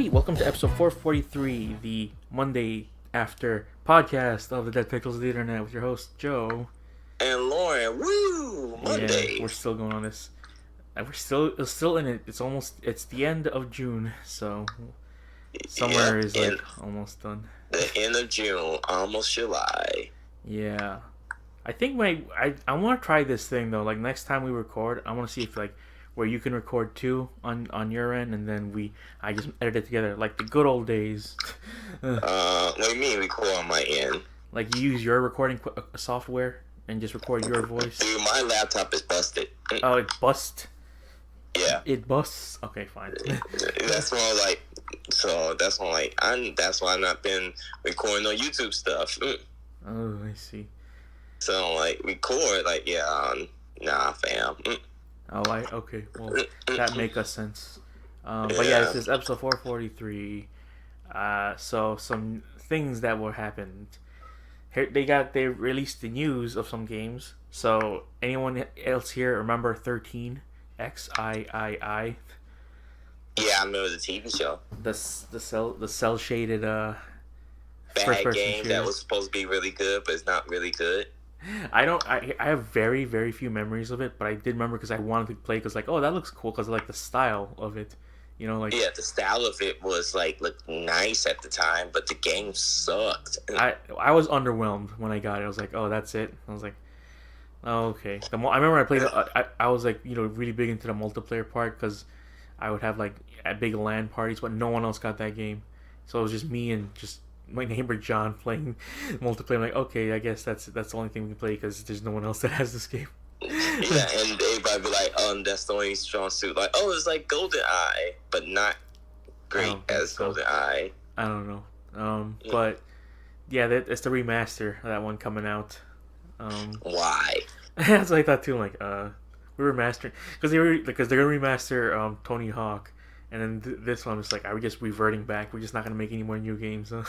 everybody. Welcome to episode 443, the Monday after podcast of the Dead Pickles of the Internet with your host, Joe. And Lorne. Woo! Monday. Yeah, we're still going on this. We're still in it. It's the end of June, so summer is like almost done. The end of June, almost July. Yeah. I think I want to try this thing though. Like next time we record, I want to see if like where you can record two on your end, and then I just edit it together like the good old days. What do you mean record on my end? Like you use your recording software and just record your voice. Dude, my laptop is busted. Oh, it busts. Yeah. It busts. Okay, fine. That's more like. So that's more like. That's why I've not been recording on YouTube stuff. Oh, I see. So like record like nah fam. Oh, okay. Well, that make us sense. But yeah, this is episode 443. So some things that will happen. Here they released the news of some games. So anyone else here remember 13? XIII? Yeah, I remember the TV show. The cell shaded bad game shooter that was supposed to be really good, but it's not really good. I have very, very few memories of it, but I did remember because I wanted to play because like, oh, that looks cool because I like the style of it, you know, like. Yeah, the style of it was like looked nice at the time, but the game sucked. I was underwhelmed when I got it. I was like, oh, that's it. I was like, oh, okay. I remember when I played it, I was like, you know, really big into the multiplayer part because I would have like at big LAN parties, but no one else got that game, so it was just me and just my neighbor John playing multiplayer. I'm like, okay, I guess that's the only thing we can play because there's no one else that has this game. Yeah, and everybody be like, that's the only strong suit. Like, oh, it's like GoldenEye, but not great as GoldenEye. I don't know. But yeah, it's the remaster of that one coming out. Why? That's what I thought too. I'm like, we're remastering because they're gonna remaster Tony Hawk. And then this one was like, are we just reverting back? We're just not gonna make any more new games. But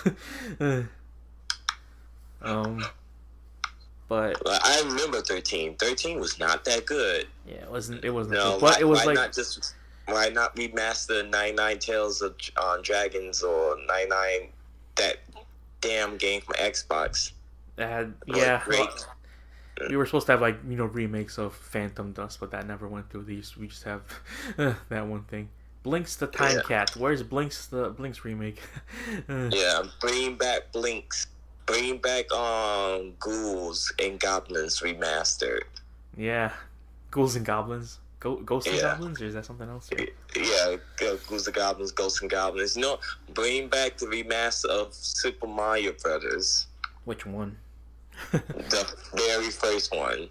I remember 13. 13 was not that good. Yeah, it wasn't. No, good. But it was why not remaster 99 Tales of Dragons or 99 that damn game from Xbox? Great. We were supposed to have like remakes of Phantom Dust, but that never went through. We just have that one thing. Blinks the Time Cat. Where's Blinks remake? Yeah, bring back Blinks. Bring back Ghouls and Goblins remastered. Yeah, Ghouls and Goblins. Ghosts and Goblins, or is that something else? Yeah, Ghouls and Goblins, Ghosts and Goblins. No, bring back the remaster of Super Mario Brothers. Which one? The very first one.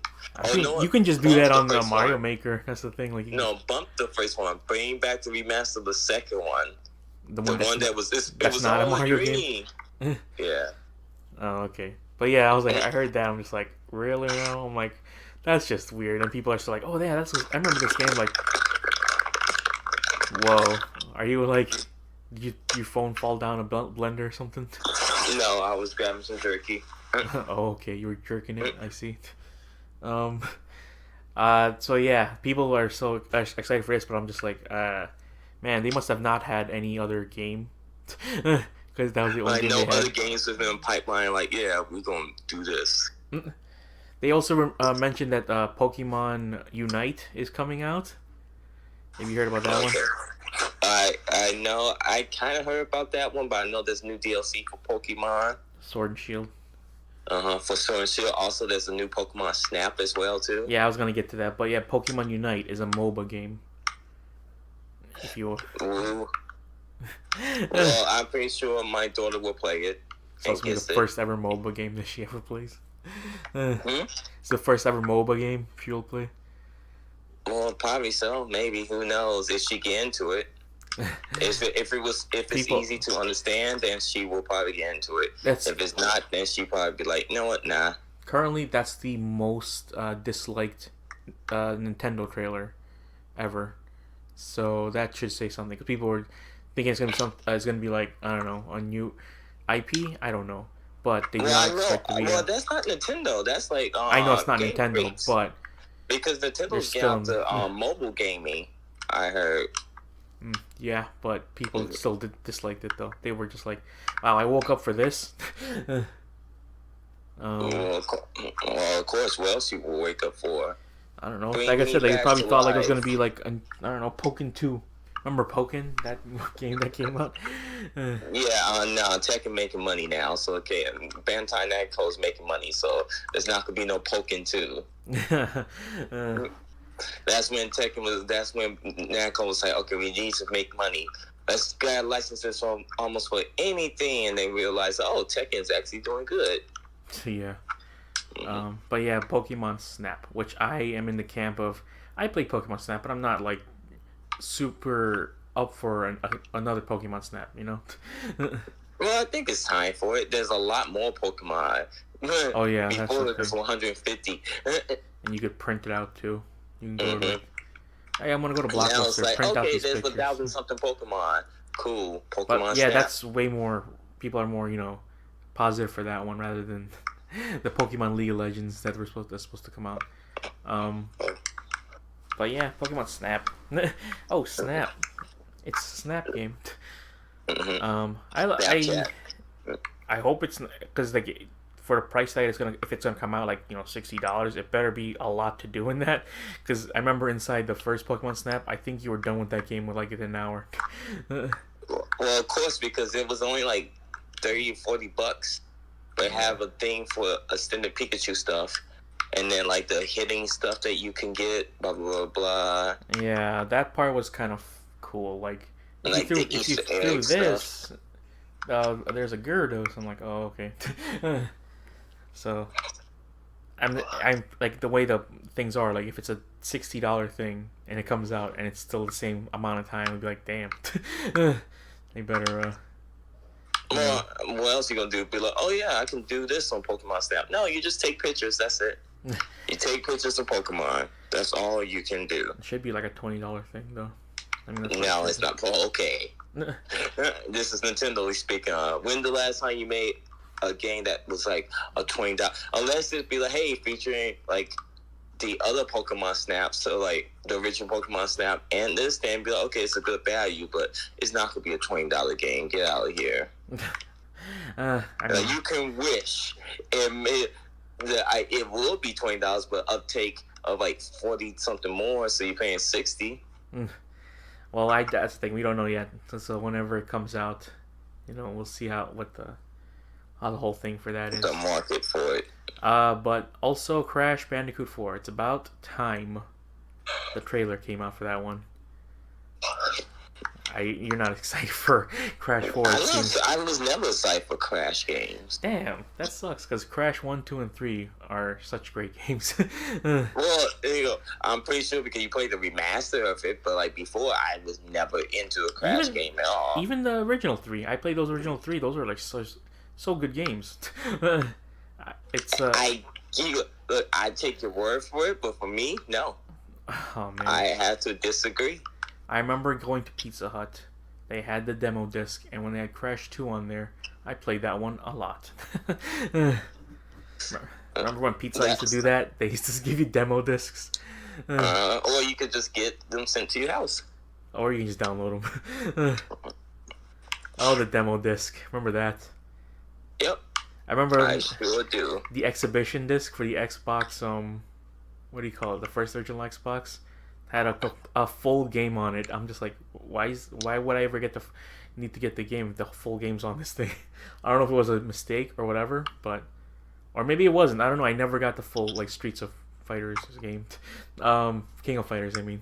You can just do that on the Mario Maker. That's the thing. Like bump the first one. Bring back the remaster of the second one. The one that was this. That's it was not all a Mario green. game. Yeah. Oh, okay. But yeah, I was like, I heard that. I'm just like, really? No? I'm like, that's just weird. And people are just like, oh yeah, I remember this game. Like, whoa, are you like, did your phone fall down a blender or something? No, I was grabbing some jerky. Oh, okay, you were jerking it. I see. So yeah, people are so excited for this, but I'm just like, man, they must have not had any other game because that was the only game they had. Other games have been in pipeline. Like, yeah, we're gonna do this. They also mentioned that Pokemon Unite is coming out. Have you heard about that one? I know. I kind of heard about that one, but I know there's new DLC for Pokemon Sword and Shield. For Sword and Shield. Also, there's a new Pokemon Snap as well, too. Yeah, I was going to get to that. But yeah, Pokemon Unite is a MOBA game. If you Ooh. Well, I'm pretty sure my daughter will play it. So it's the first ever MOBA game that she ever plays. It's the first ever MOBA game she'll play. Well, probably so. Maybe. Who knows? If she get into it. If it's easy to understand, then she will probably get into it. If it's not, then she probably be like, you know what, nah. Currently, that's the most disliked Nintendo trailer ever. So that should say something. Because people were thinking it's gonna be like, I don't know, a new IP. I don't know, but they not expect to be. Well, that's not Nintendo. That's like I know it's not Nintendo, but because Nintendo's got the mobile gaming. I heard. Yeah, but people still disliked it though. They were just like, "Wow, I woke up for this." Well, of course, what else you will wake up for? I don't know. Bring Like I me said, they back probably to thought like it was gonna life. be like I don't know, Pokken 2. Remember Pokken? That game that came out. Yeah, no, Tekken making money now, so okay, Bandai Namco's making money, so there's not gonna be no Pokken 2. That's when Tekken was. That's when Namco was like, okay, we need to make money. Let's get licenses from almost for anything, and they realized, oh, Tekken's actually doing good. Yeah. But yeah, Pokemon Snap, which I am in the camp of. I play Pokemon Snap, but I'm not like super up for another Pokemon Snap. You know. Well, I think it's time for it. There's a lot more Pokemon. Oh yeah, before it was 150. And you could print it out too. You can go to like, hey, I'm gonna go to Blockbuster. Now it's like, print out okay, these there's pictures. 1,000 something Pokemon. Cool, Pokemon But yeah, Snap. that's way more. People are more positive for that one rather than the Pokemon League of Legends that's supposed to come out. But yeah, Pokemon Snap. Oh snap! It's a Snap game. I hope it's because like for the price tag if it's gonna come out like $60, it better be a lot to do in that. Because I remember inside the first Pokemon Snap, I think you were done with that game with like within an hour. Well, of course, because it was only like $30-$40. They have a thing for extended Pikachu stuff, and then like the hitting stuff that you can get, blah blah blah. Yeah, that part was kind of cool. Like if you threw this, there's a Gyarados. I'm like, oh okay. So I'm like the way the things are. Like if it's a $60 thing and it comes out and it's still the same amount of time, we'd be like, damn. They better. Well, what else you gonna do? Be like, oh yeah, I can do this on Pokemon Snap. No, you just take pictures. That's it. You take pictures of Pokemon. That's all you can do. It should be like a $20 thing though. I mean, no, it's not. Okay. This is Nintendo speaking. When the last time you made a game that was like a $20? Unless it be like, hey, featuring like the other Pokemon Snap, so like the original Pokemon Snap and this, then be like, okay, it's a good value, but it's not gonna be a $20 game. Get out of here. You can wish it will be $20, but uptake of like 40 something more, so you're paying $60. Well, that's the thing, we don't know yet. So whenever it comes out, we'll see how the whole thing for that is. The market for it. But also Crash Bandicoot 4. It's about time. The trailer came out for that one. You're not excited for Crash 4. I was never excited for Crash games. Damn, that sucks because Crash 1, 2, and 3 are such great games. Well, I'm pretty sure because you played the remaster of it, but like before, I was never into a Crash game at all. Even the original 3. I played those original 3. Those are like so good games. It's look, I take your word for it, but for me, no. Oh man, I have to disagree. I remember going to Pizza Hut. They had the demo disc, and when they had Crash 2 on there, I played that one a lot. Remember when Pizza Hut used to do that? They used to give you demo discs. Or you could just get them sent to your house. Or you can just download them. Oh, the demo disc. Remember that? Yep. I remember I sure do. The exhibition disc for the Xbox, what do you call it? The first original Xbox had a full game on it. I'm just like, why would I ever need to get the game if the full game's on this thing? I don't know if it was a mistake or whatever, or maybe it wasn't. I don't know. I never got the full like Streets of Fighters game, King of Fighters. I mean,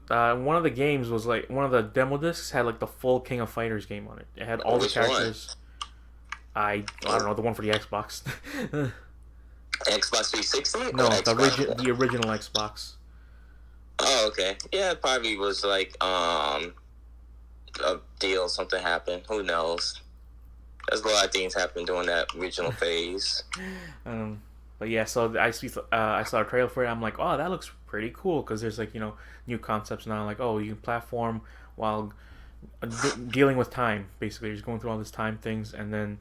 one of the games was like one of the demo discs had like the full King of Fighters game on it. It had all the characters. I don't know, the one for the Xbox. Xbox 360? No, the original Xbox. Oh, okay. Yeah, it probably was like a deal. Something happened. Who knows? There's a lot of things happened during that original phase. But yeah, so I saw a trailer for it. I'm like, oh, that looks pretty cool because there's like new concepts now. Like, oh, you can platform while dealing with time. Basically, you're just going through all these time things, and then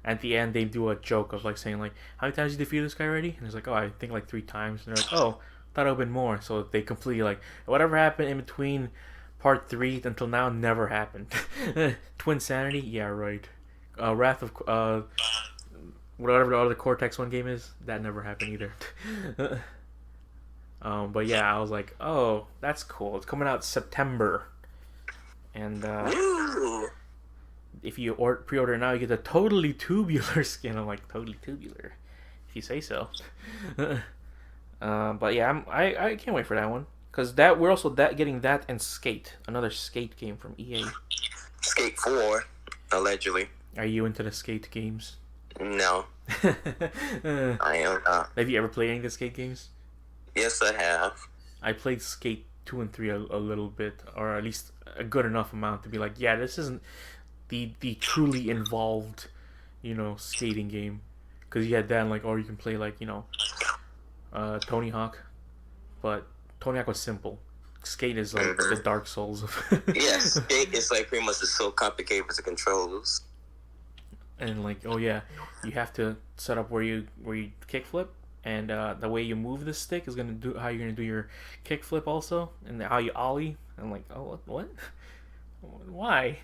at the end they do a joke of like saying like, how many times you defeated this guy already? And it's like, oh, I think like 3 times. And they're like, oh, thought it would have been more. So they completely like whatever happened in between part 3 until now never happened. Twin Sanity, yeah, right. Wrath of whatever the other Cortex one game is, that never happened either. But yeah, I was like, oh, that's cool. It's coming out September, and if you pre-order now, you get a totally tubular skin. I'm like, totally tubular, if you say so. But yeah, I can't wait for that one because that we're also getting that and Skate, another Skate game from EA. Skate 4, allegedly. Are you into the Skate games? No. I am not. Have you ever played any of the Skate games? Yes, I have. I played Skate 2 and 3 a little bit, or at least a good enough amount to be like, yeah, this isn't the truly involved, skating game. Because you had that, like, or you can play, like, Tony Hawk. But Tony Hawk was simple. Skate is like the Dark Souls of. Yeah, Skate is like pretty much so complicated with the controls. And like, oh yeah, you have to set up where you kickflip, and the way you move the stick is gonna do how you're gonna do your kickflip also, and how you ollie. I'm like, oh what? Why?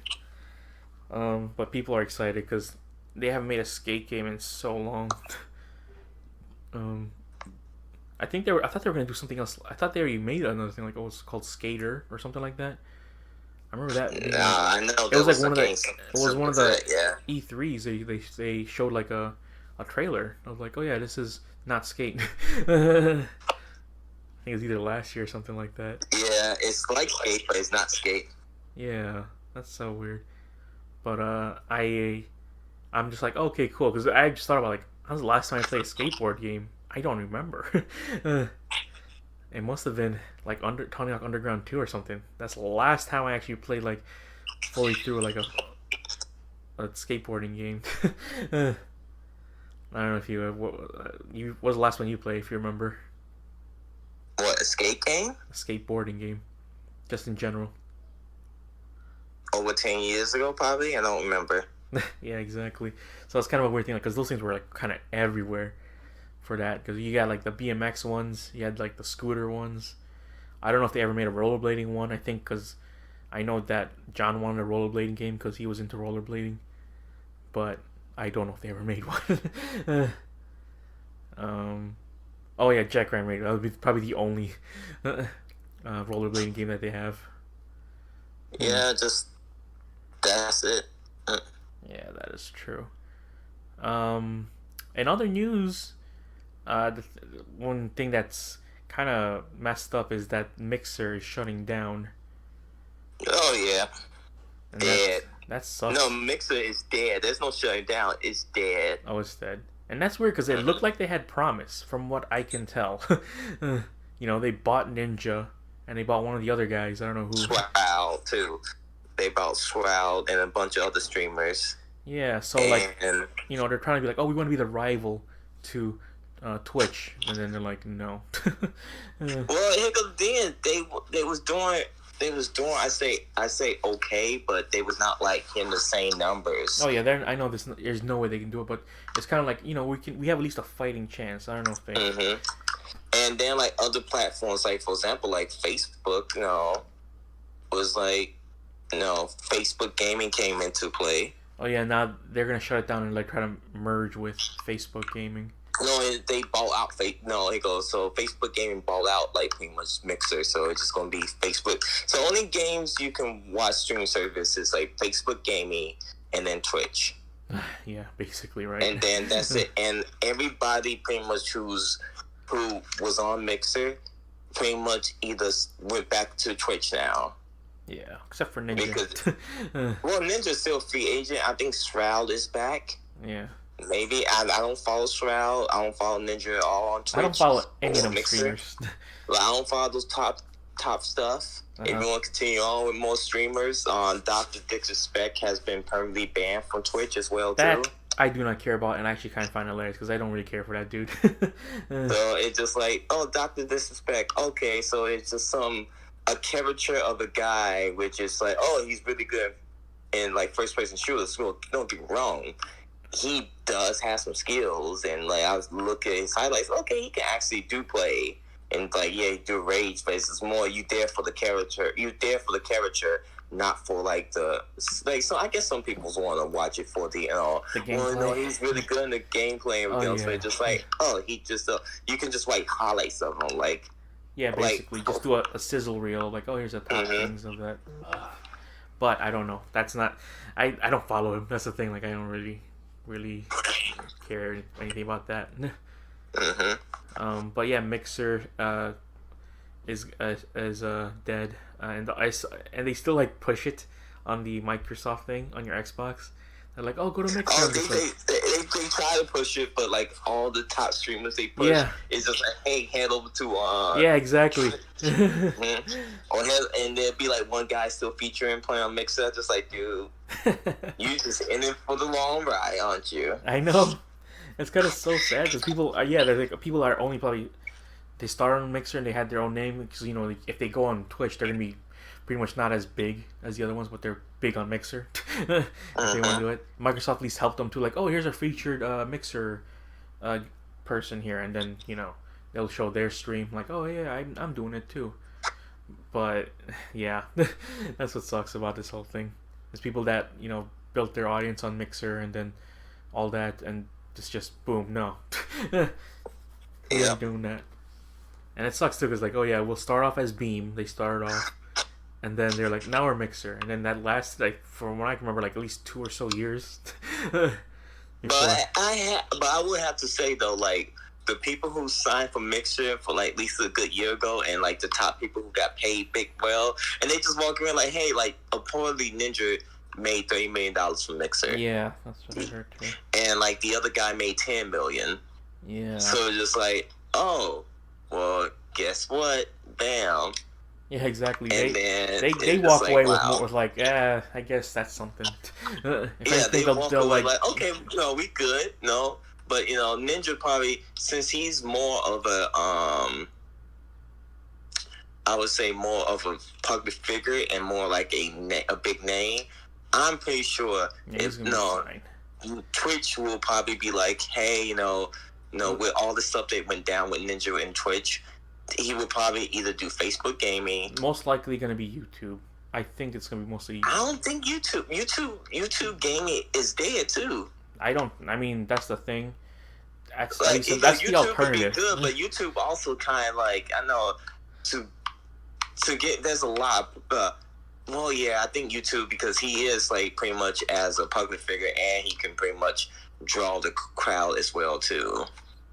But people are excited because they haven't made a Skate game in so long. I thought they were gonna do something else. I thought they already made another thing, like it was called Skater or something like that. I remember that. I know. It was like one of the E3s. They showed like a trailer. I was like, oh yeah, this is not Skate. I think it was either last year or something like that. Yeah, it's like Skate, but it's not Skate. Yeah, that's so weird. But I'm just like, okay, cool, because I just thought about like, when was the last time I played a skateboard game? I don't remember. It must have been like Tony Hawk Underground 2 or something. That's the last time I actually played like fully through like a skateboarding game. I don't know if you what was the last one you played, if you remember? What, a skate game? A skateboarding game, just in general. Over 10 years ago, probably. I don't remember. Yeah, exactly. So it's kind of a weird thing, like, because those things were like kind of everywhere for that. Because you got like the BMX ones, you had like the scooter ones. I don't know if they ever made a rollerblading one. I think because I know that John wanted a rollerblading game because he was into rollerblading, but I don't know if they ever made one. Oh yeah, Jackrabbit Radio. That would be probably the only rollerblading game that they have. Yeah, just that's it. Yeah, that is true. In other news, one thing that's kind of messed up is that Mixer is shutting down. Oh yeah, and dead. That sucks. No, Mixer is dead. There's no shutting down. It's dead. Oh, it's dead. And that's weird because it looked like they had promise, from what I can tell. They bought Ninja, and they bought one of the other guys. I don't know who. Shroud too. They bought Shroud and a bunch of other streamers. Yeah, so like, they're trying to be like, oh, we want to be the rival to Twitch, and then they're like, no. Well, here goes then. They was doing. I say okay, but they was not like in the same numbers. Oh yeah, I know there's no way they can do it, but it's kind of like we have at least a fighting chance. I don't know if they. Mm-hmm. And then like other platforms, like for example, like Facebook, was like, Facebook gaming came into play. Oh yeah, now they're gonna shut it down and like try to merge with Facebook gaming. No, they bought out so Facebook gaming bought out like pretty much Mixer, so it's just gonna be Facebook. So only games you can watch streaming services like Facebook gaming and then Twitch. Yeah, basically, right. And then that's it. And everybody pretty much who was on Mixer pretty much either went back to Twitch now. Yeah, except for Ninja. Because, Ninja's still free agent. I think Shroud is back. Yeah. Maybe. I don't follow Shroud. I don't follow Ninja at all on Twitch. I don't follow any of them streamers. I don't follow those top stuff. If you want to continue on with more streamers, Dr. Disrespect has been permanently banned from Twitch as well, too. I do not care about, and I actually kind of find it hilarious because I don't really care for that dude. So it's just like, Dr. Disrespect. Okay, so it's just a caricature of a guy, which is like, he's really good in like first person shooters. Well, don't get me wrong, he does have some skills, and like I was looking at his highlights. Okay, he can actually do play and like you do rage, but it's more you there for the character. You there for the character, not for like the like. So I guess some people want to watch it for the he's really good in the gameplay and everything else, but just like he just you can just like highlights of him like. Yeah, basically, just do a sizzle reel, like, here's the top things of that. But I don't know. That's not. I don't follow him. That's the thing. Like, I don't really care anything about that. But yeah, Mixer is dead, and they still like push it on the Microsoft thing on your Xbox. They're like, go to Mixer. They try to push it, but like all the top streamers they push is just like, hey, head over to yeah, exactly. And there'd be like one guy still featuring playing on Mixer, just like, dude, you just in it for the long ride, aren't you? I know. It's kind of so sad because people, they're like, people are only probably they start on Mixer and they had their own name because if they go on Twitch, they're gonna be pretty much not as big as the other ones, but they're big on Mixer. If they want to do it, Microsoft at least helped them too. Like, here's a featured Mixer person here, and then they'll show their stream. Like, yeah, I'm doing it too. But yeah, that's what sucks about this whole thing. There's people that built their audience on Mixer and then all that, and it's just boom, no. We're doing that, and it sucks too because like, we'll start off as Beam. They started off. And then they're like, now we're Mixer. And then that lasted, like, from what I can remember, like, at least 2 or so years. But I would have to say, though, like, the people who signed for Mixer for, like, at least a good year ago, and, like, the top people who got paid big well, and they just walk around like, hey, like, apparently Ninja made $30 million from Mixer. Yeah, that's what I heard, too. And, like, the other guy made $10 million. Yeah. So it's just like, well, guess what? Bam. Yeah, exactly. They walk away with like, I guess that's something. They'll like, okay, no, we good, no, but Ninja probably, since he's more of a I would say more of a public figure and more like a big name. I'm pretty sure Twitch will probably be like, hey, with all the stuff that went down with Ninja and Twitch. He would probably either do Facebook gaming. Most likely going to be YouTube. I think it's going to be mostly YouTube. I don't think YouTube. YouTube gaming is dead too. I mean, that's the thing. That's YouTube the alternative. Could be good, but YouTube also kind of like, I know, to get, there's a lot. I think YouTube, because he is like pretty much as a public figure, and he can pretty much draw the crowd as well too.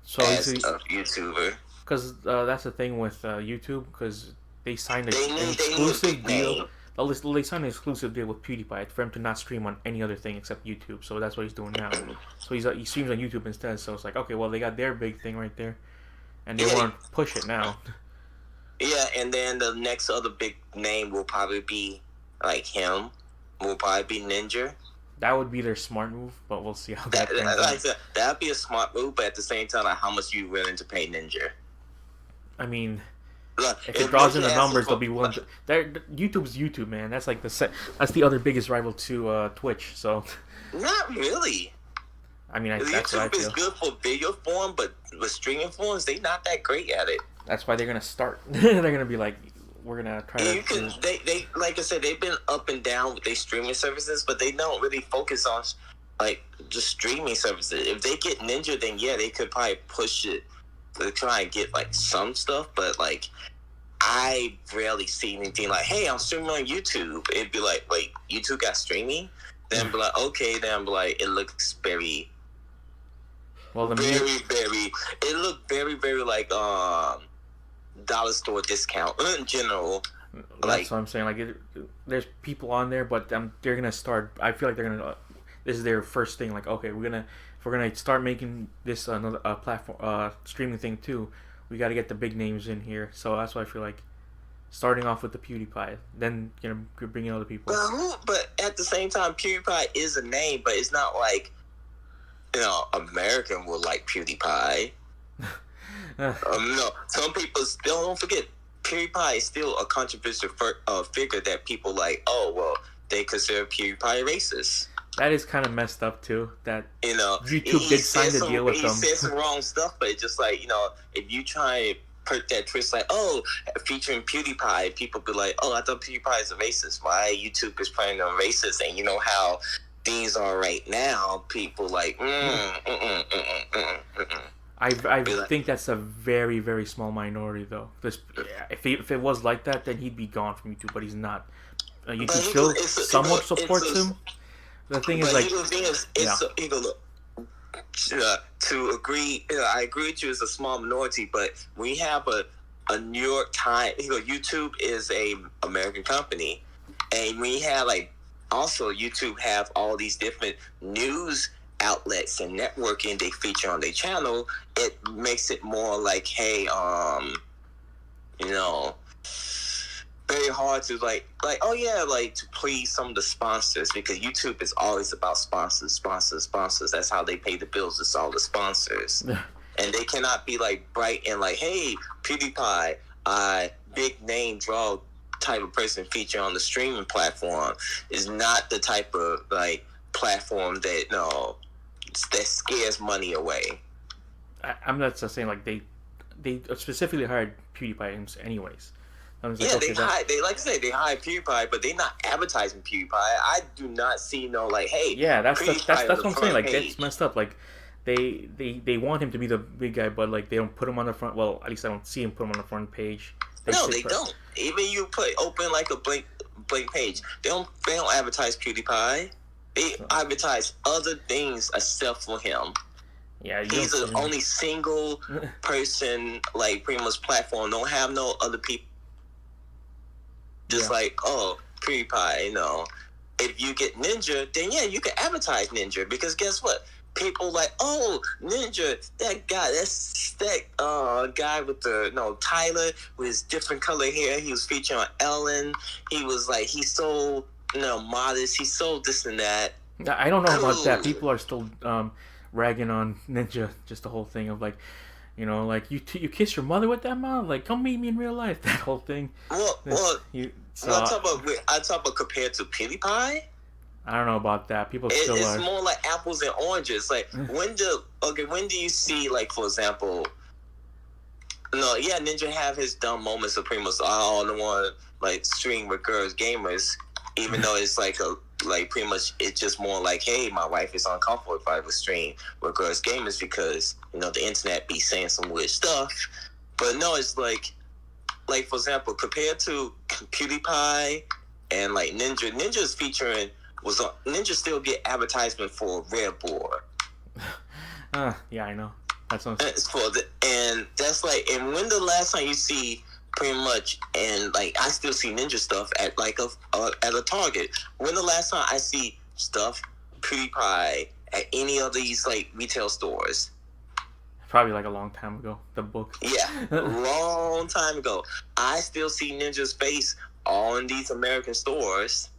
So as a YouTuber. Because that's the thing with YouTube, because they signed an exclusive deal. They signed an exclusive deal with PewDiePie for him to not stream on any other thing except YouTube. So that's what he's doing now. So he streams on YouTube instead. So it's like, okay, well, they got their big thing right there, and they want to push it now. Yeah, and then the next other big name will probably be like him. Will probably be Ninja. That would be their smart move, but we'll see how that turns out. That'd be a smart move, but at the same time, like, how much you willing to pay Ninja? I mean, if it draws in the numbers, they'll be willing to. YouTube's YouTube, man. That's like that's the other biggest rival to Twitch. So. Not really. I mean, that's what I feel. YouTube is good for video form, but with streaming forms, they're not that great at it. That's why they're gonna start. They're gonna be like, we're gonna try to. They like I said, they've been up and down with their streaming services, but they don't really focus on like just streaming services. If they get Ninja, then they could probably push it. To try and get like some stuff, but like I rarely see anything like, hey, I'm streaming on YouTube. It'd be like, wait, YouTube got streaming? Then I'd be like, okay, then I'd be like, it looks very it looked very, very like dollar store discount in general. That's what I'm saying. Like, there's people on there, but they're gonna start. I feel like they're gonna. This is their first thing. Like, okay, if we're gonna start making this another platform streaming thing too, we got to get the big names in here. So that's why I feel like starting off with the PewDiePie, then bring in other people. But at the same time, PewDiePie is a name, but it's not like American will like PewDiePie. No, some people still don't forget PewDiePie is still a controversial figure that people like. Oh well, they consider PewDiePie racist. That is kind of messed up too. That YouTube did sign the deal with them. He said some wrong stuff, but it's just like if you try to that twist, like, oh, featuring PewDiePie, people be like, oh, I thought PewDiePie is a racist. Why YouTube is playing on racist? And you know how things are right now. People like, I think that's a very, very small minority, though. If it was like that, then he'd be gone from YouTube, but he's not. YouTube still somewhat supports him. The thing is, like, to agree, I agree with you, it's a small minority, but we have a New York Times. YouTube is a American company, and we have like also YouTube have all these different news outlets and networking they feature on their channel. It makes it more like, hey, very hard to like oh yeah, like to please some of the sponsors, because YouTube is always about sponsors. That's how they pay the bills. It's all the sponsors. And they cannot be like bright and like, hey, PewDiePie, big name draw type of person feature on the streaming platform, is not the type of like platform that that scares money away. I'm not just saying like they specifically hired PewDiePie anyways. Like, yeah, they like I say, they hire PewDiePie, but they're not advertising PewDiePie. I do not see like, hey, yeah, that's what I'm saying. Like, that's messed up. Like, they want him to be the big guy, but like they don't put him on the front. Well, at least I don't see him put him on the front page. They don't. Even you open like a blank page. They don't advertise PewDiePie. They advertise other things except for him. Yeah, he's the only single person, like, pretty much platform. Don't have no other people. Just like, oh, PewDiePie, if you get Ninja, then yeah, you can advertise Ninja, because guess what? People like, oh, Ninja, that guy, that guy with the Tyler with his different color hair. He was featured on Ellen. He was like, he's so modest. He's so this and that. I don't know about that. People are still ragging on Ninja. Just the whole thing of like, like you kiss your mother with that mouth. Like, come meet me in real life. That whole thing. I talk about compared to PewDiePie. I don't know about that. People still are. It's more like apples and oranges. Like, when do you see, like, for example, Ninja have his dumb moments of pretty much all the one like stream with girls gamers, even though it's like pretty much it's just more like, hey, my wife is uncomfortable if I would stream with girls gamers because the internet be saying some weird stuff. But no, it's like for example, compared to PewDiePie and like Ninja's featuring Ninja still get advertisement for Red Bull. Yeah, I know. That's what and that's like, and when the last time you see pretty much, and like I still see Ninja stuff at like at a Target. When the last time I see stuff PewDiePie at any of these like retail stores? Probably like a long time ago. The book. Yeah, long time ago. I still see Ninja's face on these American stores.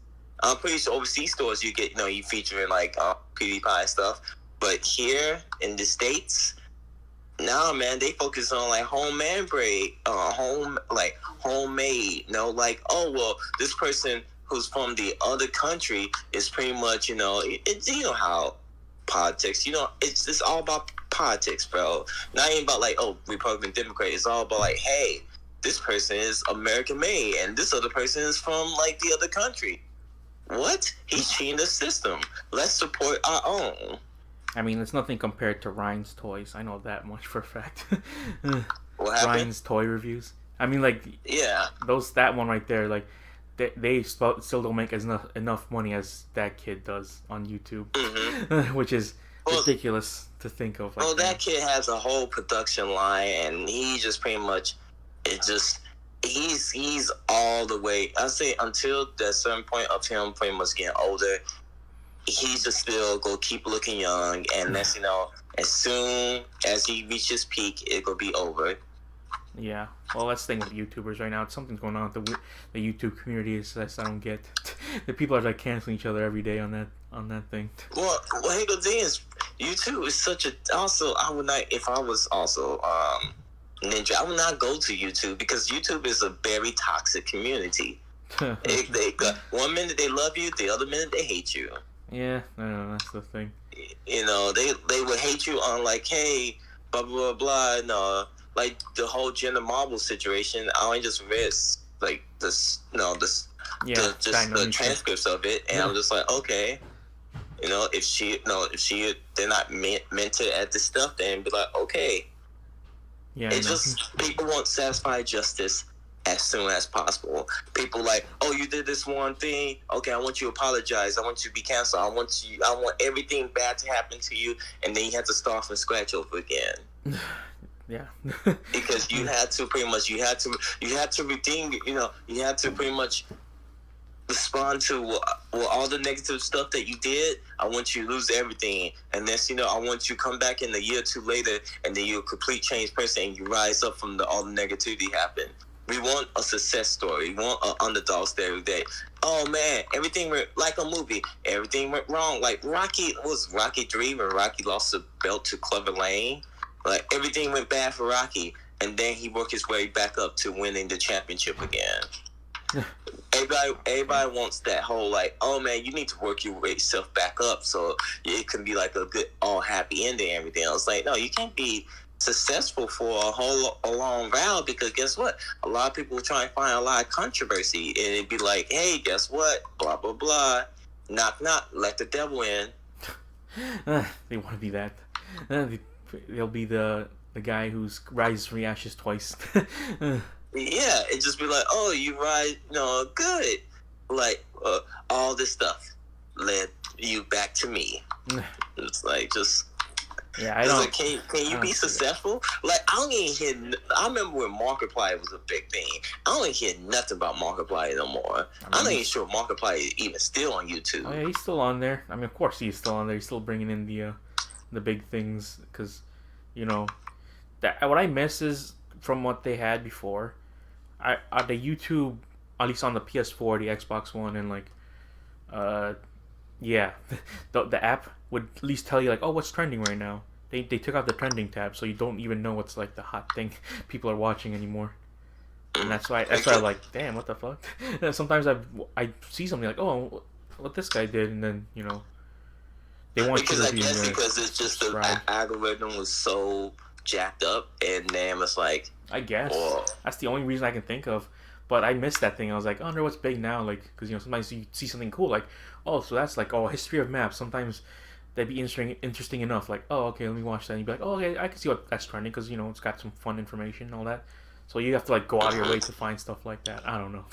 I'm pretty sure overseas stores you get, you featuring like PewDiePie stuff. But here in the States, nah, man, they focus on like homemade, homemade. Like, oh well, this person who's from the other country is pretty much, it's how politics. It's all about politics, bro. Not even about like, oh, Republican, Democrat. It's all about like, hey, this person is American made, and this other person is from like the other country. What? He's cheating the system. Let's support our own. I mean, it's nothing compared to Ryan's toys. I know that much for a fact. What happened? Ryan's toy reviews. I mean, like, yeah, that one right there, like, they still don't make enough money as that kid does on YouTube, which is ridiculous to think of. Like, that kid has a whole production line, and he just pretty much he's all the way. I say until that certain point of him pretty much getting older, he's just still gonna keep looking young, and that's as soon as he reaches peak, it will be over. Yeah, well, that's the thing with YouTubers right now. Something's going on with the YouTube community. Is I don't get. The people are like canceling each other every day on that thing. Well, hey, the thing is, YouTube is such a. Also, I would not, if I was also Ninja, I would not go to YouTube, because YouTube is a very toxic community. they 1 minute they love you, the other minute they hate you. Yeah, I know, that's the thing. They would hate you on like, hey, blah blah blah blah. No, like the whole Jenna Marbles situation. I only just read like this, the transcripts of it, and I'm just like, okay, if they're not meant to add this stuff, then be like, okay. Yeah, it's just people want satisfied justice as soon as possible. People like, oh, you did this one thing. Okay, I want you to apologize. I want you to be canceled. I want everything bad to happen to you, and then you have to start from scratch over again. Yeah. Because you had to redeem. You had to pretty much respond to all the negative stuff that you did. I want you to lose everything, and then I want you to come back in a year or two later, and then you're a complete changed person, and you rise up from all the negativity happened. We want a success story. We want an underdog story that, oh man, everything went like a movie. Everything went wrong. Like Rocky 3 when Rocky lost the belt to Clever Lane. Like everything went bad for Rocky, and then he worked his way back up to winning the championship again. Everybody wants that whole like, oh man, you need to work yourself back up so it can be like a good all happy ending and everything else. Like, no, you can't be successful for a long round, because guess what? A lot of people will try and find a lot of controversy, and it'd be like, hey, guess what? Blah blah blah. Knock knock. Let the devil in. They want to be that. They'll be the guy who's rises from the ashes twice. Yeah, it just be like, oh, you rise, good. Like all this stuff led you back to me. It's like just. Yeah, I don't. Like, can you be successful? Like, I don't even hear. I remember when Markiplier was a big thing. I don't even hear nothing about Markiplier no more. I'm not even sure Markiplier is even still on YouTube. Oh yeah, he's still on there. I mean, of course he's still on there. He's still bringing in the big things, because, that what I miss is from what they had before. The YouTube, at least on the PS4, the Xbox One, and like, the app would at least tell you like, oh, what's trending right now. They took out the trending tab, so you don't even know what's like the hot thing people are watching anymore. And that's why I'm like, damn, what the fuck. Sometimes I see something like, oh, what this guy did, and then they want you to be because it's just the algorithm was so jacked up, and then it's like, I guess that's the only reason I can think of. But I missed that thing. I was like, oh, no, what's big now? Like, because sometimes you see something cool, like, oh, so that's like, history of maps. Sometimes that'd be interesting enough. Like, oh, okay, let me watch that. And you'd be like, oh, okay, I can see what that's trending, because it's got some fun information and all that. So you have to like go out of your way to find stuff like that. I don't know.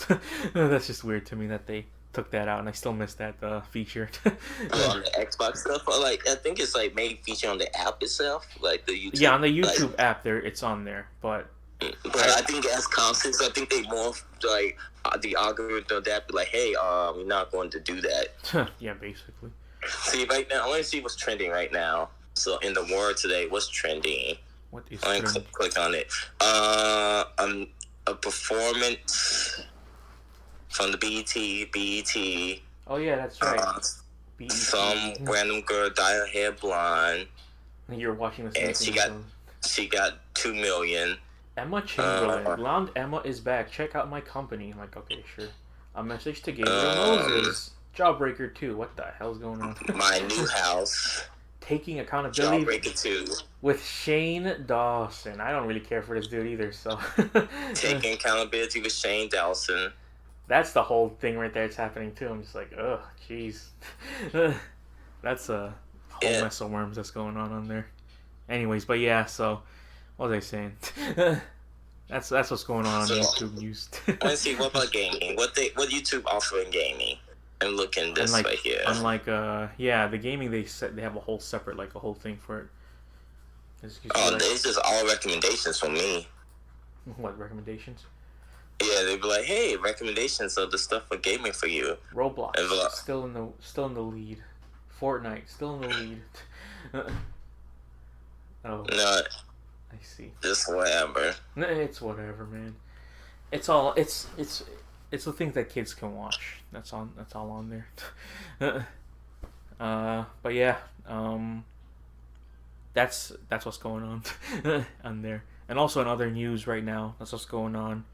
That's just weird to me that they took that out, and I still miss that feature. On the Xbox stuff, like I think it's like maybe feature on the app itself, like the YouTube. Yeah, on the YouTube app, it's on there, but I think as constants, I think they more like the algorithm that be like, hey, we're not going to do that. Yeah, basically. See right now, I want to see what's trending right now. So in the world today, what's trending? What is I'm trending? click on it. A performance from the BET. Oh yeah, that's right. BET. Some random girl dyed her hair blonde. And you're watching this, and she got 2 million. Emma Chamberlain. Blonde Emma is back. Check out my company. I'm like, okay, sure. A message to Gabriel Moses. Jawbreaker 2. What the hell's going on? My New House. Taking accountability. Jawbreaker 2. With Shane Dawson. I don't really care for this dude either, so. Taking accountability with Shane Dawson. That's the whole thing right there. It's happening too. I'm just like, ugh, jeez. That's a whole mess of worms that's going on there. Anyways, but yeah, so. What was I saying? That's what's going on YouTube news. Let's see. What about gaming? What YouTube offer in gaming? I'm looking this right here. Unlike the gaming they have a whole separate a whole thing for it. It's just all recommendations from me. What recommendations? Yeah, they'd be like, hey, recommendations of the stuff for gaming for you. Roblox still in the lead. Fortnite still in the lead. Oh. No. I see. Just whatever. It's whatever, man. It's the things that kids can watch. That's all on there. But yeah, that's what's going on there. And also in other news right now, that's what's going on.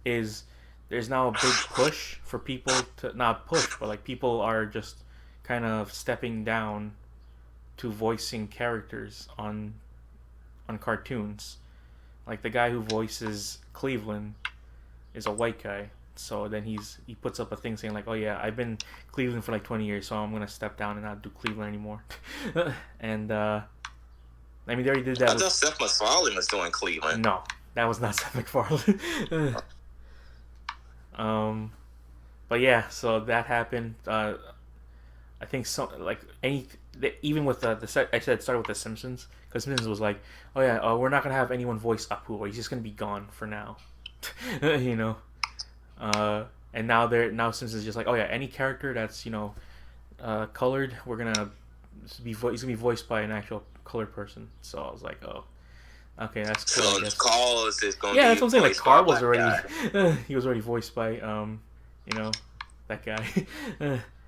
Is there's now a big push for people to not push, but like people are just kind of stepping down to voicing characters on cartoons. Like the guy who voices Cleveland is a white guy. So then he puts up a thing saying like, oh yeah, I've been Cleveland for like 20 years, so I'm gonna step down and not do Cleveland anymore. And I mean, they already did that. I thought Seth MacFarlane was doing Cleveland. No, that was not Seth MacFarlane. But yeah, so that happened. I think even with the set, I said it started with the Simpsons, because Simpsons was like, oh yeah, we're not gonna have anyone voice Apu, he's just gonna be gone for now. You know. And now Simpsons is just like, oh yeah, any character that's colored, we're gonna he's gonna be voiced by an actual colored person. So I was like, oh, okay, that's cool. So Carl is going. Yeah, that's what I'm saying. Like Carl was already he was already voiced by that guy.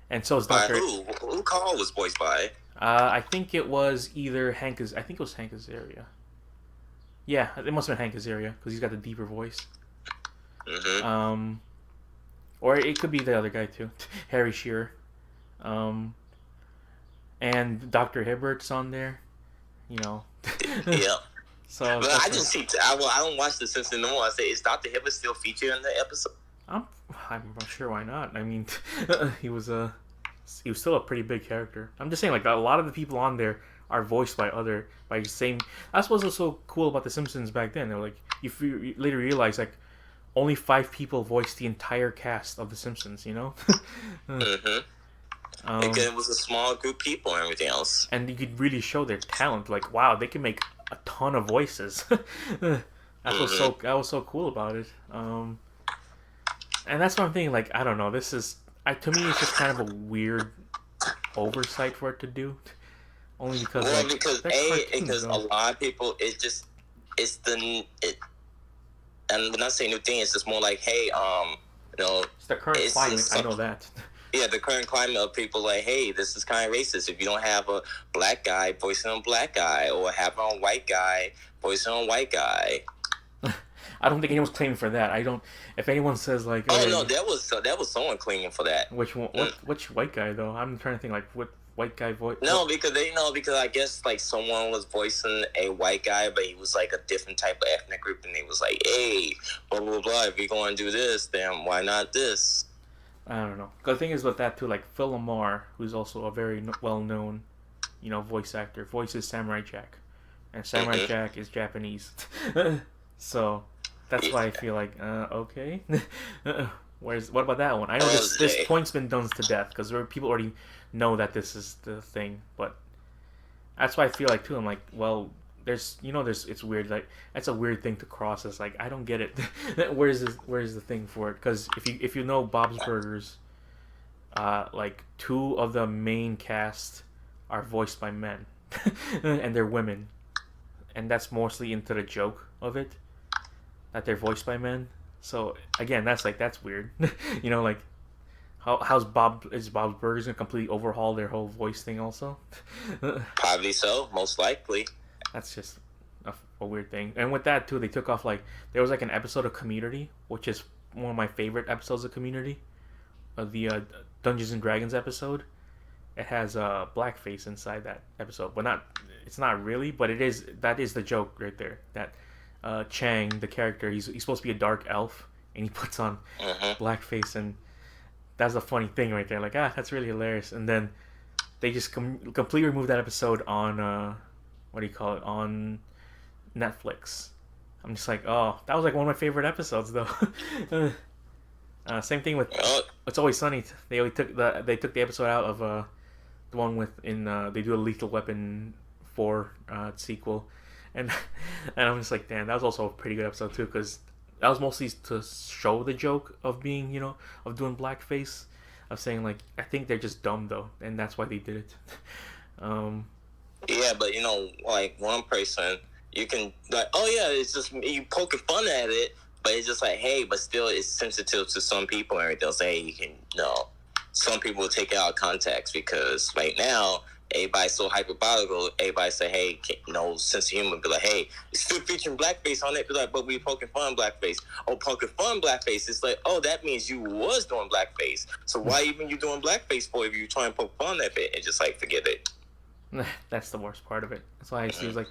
And so is Doctor. Who Carl was voiced by? I think it was either Hank Azaria. Yeah, it must have been Hank Azaria because he's got the deeper voice. Mm-hmm. Or it could be the other guy too, Harry Shearer. And Dr. Hibbert's on there, Yeah. So, but I didn't see. I don't watch The Simpsons no more. I say, is Dr. Hibbert still featured in the episode? I'm not sure why not. I mean, he was still a pretty big character. I'm just saying, like, a lot of the people on there are voiced by same. That's what was so cool about The Simpsons back then. They were like, you later realize like only 5 people voiced the entire cast of The Simpsons. Mm-hmm. Because it was a small group of people and everything else. And you could really show their talent. Like, wow, they can make a ton of voices. That was so cool about it. And that's what I'm thinking. Like, I don't know. This is to me, it's just kind of a weird oversight for it to do. Only because because a lot of people, and when I say new thing, it's just more like, hey, it's the current climate. I know that. Yeah, the current climate of people like, hey, this is kind of racist. If you don't have a black guy voicing a black guy, or have a white guy voicing a white guy. I don't think anyone's claiming for that. I don't. If anyone says like, oh no, that was someone claiming for that. Which one? Which white guy though? I'm trying to think like what white guy voice. No, because I guess like someone was voicing a white guy, but he was like a different type of ethnic group, and they was like, hey, blah blah blah. If you're going to do this, then why not this? I don't know. The thing is with that too, like Phil Lamar, who's also a very well-known, voice actor, voices Samurai Jack, and Samurai Jack is Japanese, so that's why I feel like okay. What about that one? I know this point's been done to death because people already know that this is the thing, but that's why I feel like too. I'm like, well, there's it's weird. Like that's a weird thing to cross. It's like I don't get it. Where's the thing for it? Because if you know Bob's Burgers, like 2 of the main cast are voiced by men, and they're women, and that's mostly into the joke of it that they're voiced by men. So again, that's weird. Like how's Bob's Burgers gonna completely overhaul their whole voice thing also? Probably so, most likely. That's just a weird thing. And with that too, they took off like there was like an episode of Community, which is one of my favorite episodes of Community, the Dungeons and Dragons episode. It has blackface inside that episode, but it's not really, but that is the joke right there. That Chang, the character, he's supposed to be a dark elf, and he puts on blackface, and that's a funny thing right there. Like that's really hilarious. And then they just completely removed that episode on on Netflix. I'm just like, oh, that was like one of my favorite episodes though. Same thing with It's Always Sunny. They took the episode out of the one with they do a Lethal Weapon 4 sequel, and I'm just like, damn, that was also a pretty good episode too, because that was mostly to show the joke of being of doing blackface, of saying like, I think they're just dumb though, and that's why they did it. Yeah, but like one person, you can like, oh yeah, it's just you poking fun at it, but it's just like, hey, but still it's sensitive to some people, and they'll say you can some people will take it out of context, because right now everybody's so hyperbolical. Everybody say, hey, sense of humor, be like, hey, it's still featuring blackface on it. Be like, but we poking fun blackface. Oh, poking fun blackface. It's like, oh, that means you was doing blackface. So why even you doing blackface for if you trying to poke fun at it? And just like forget it. That's the worst part of it. That's why I see it's like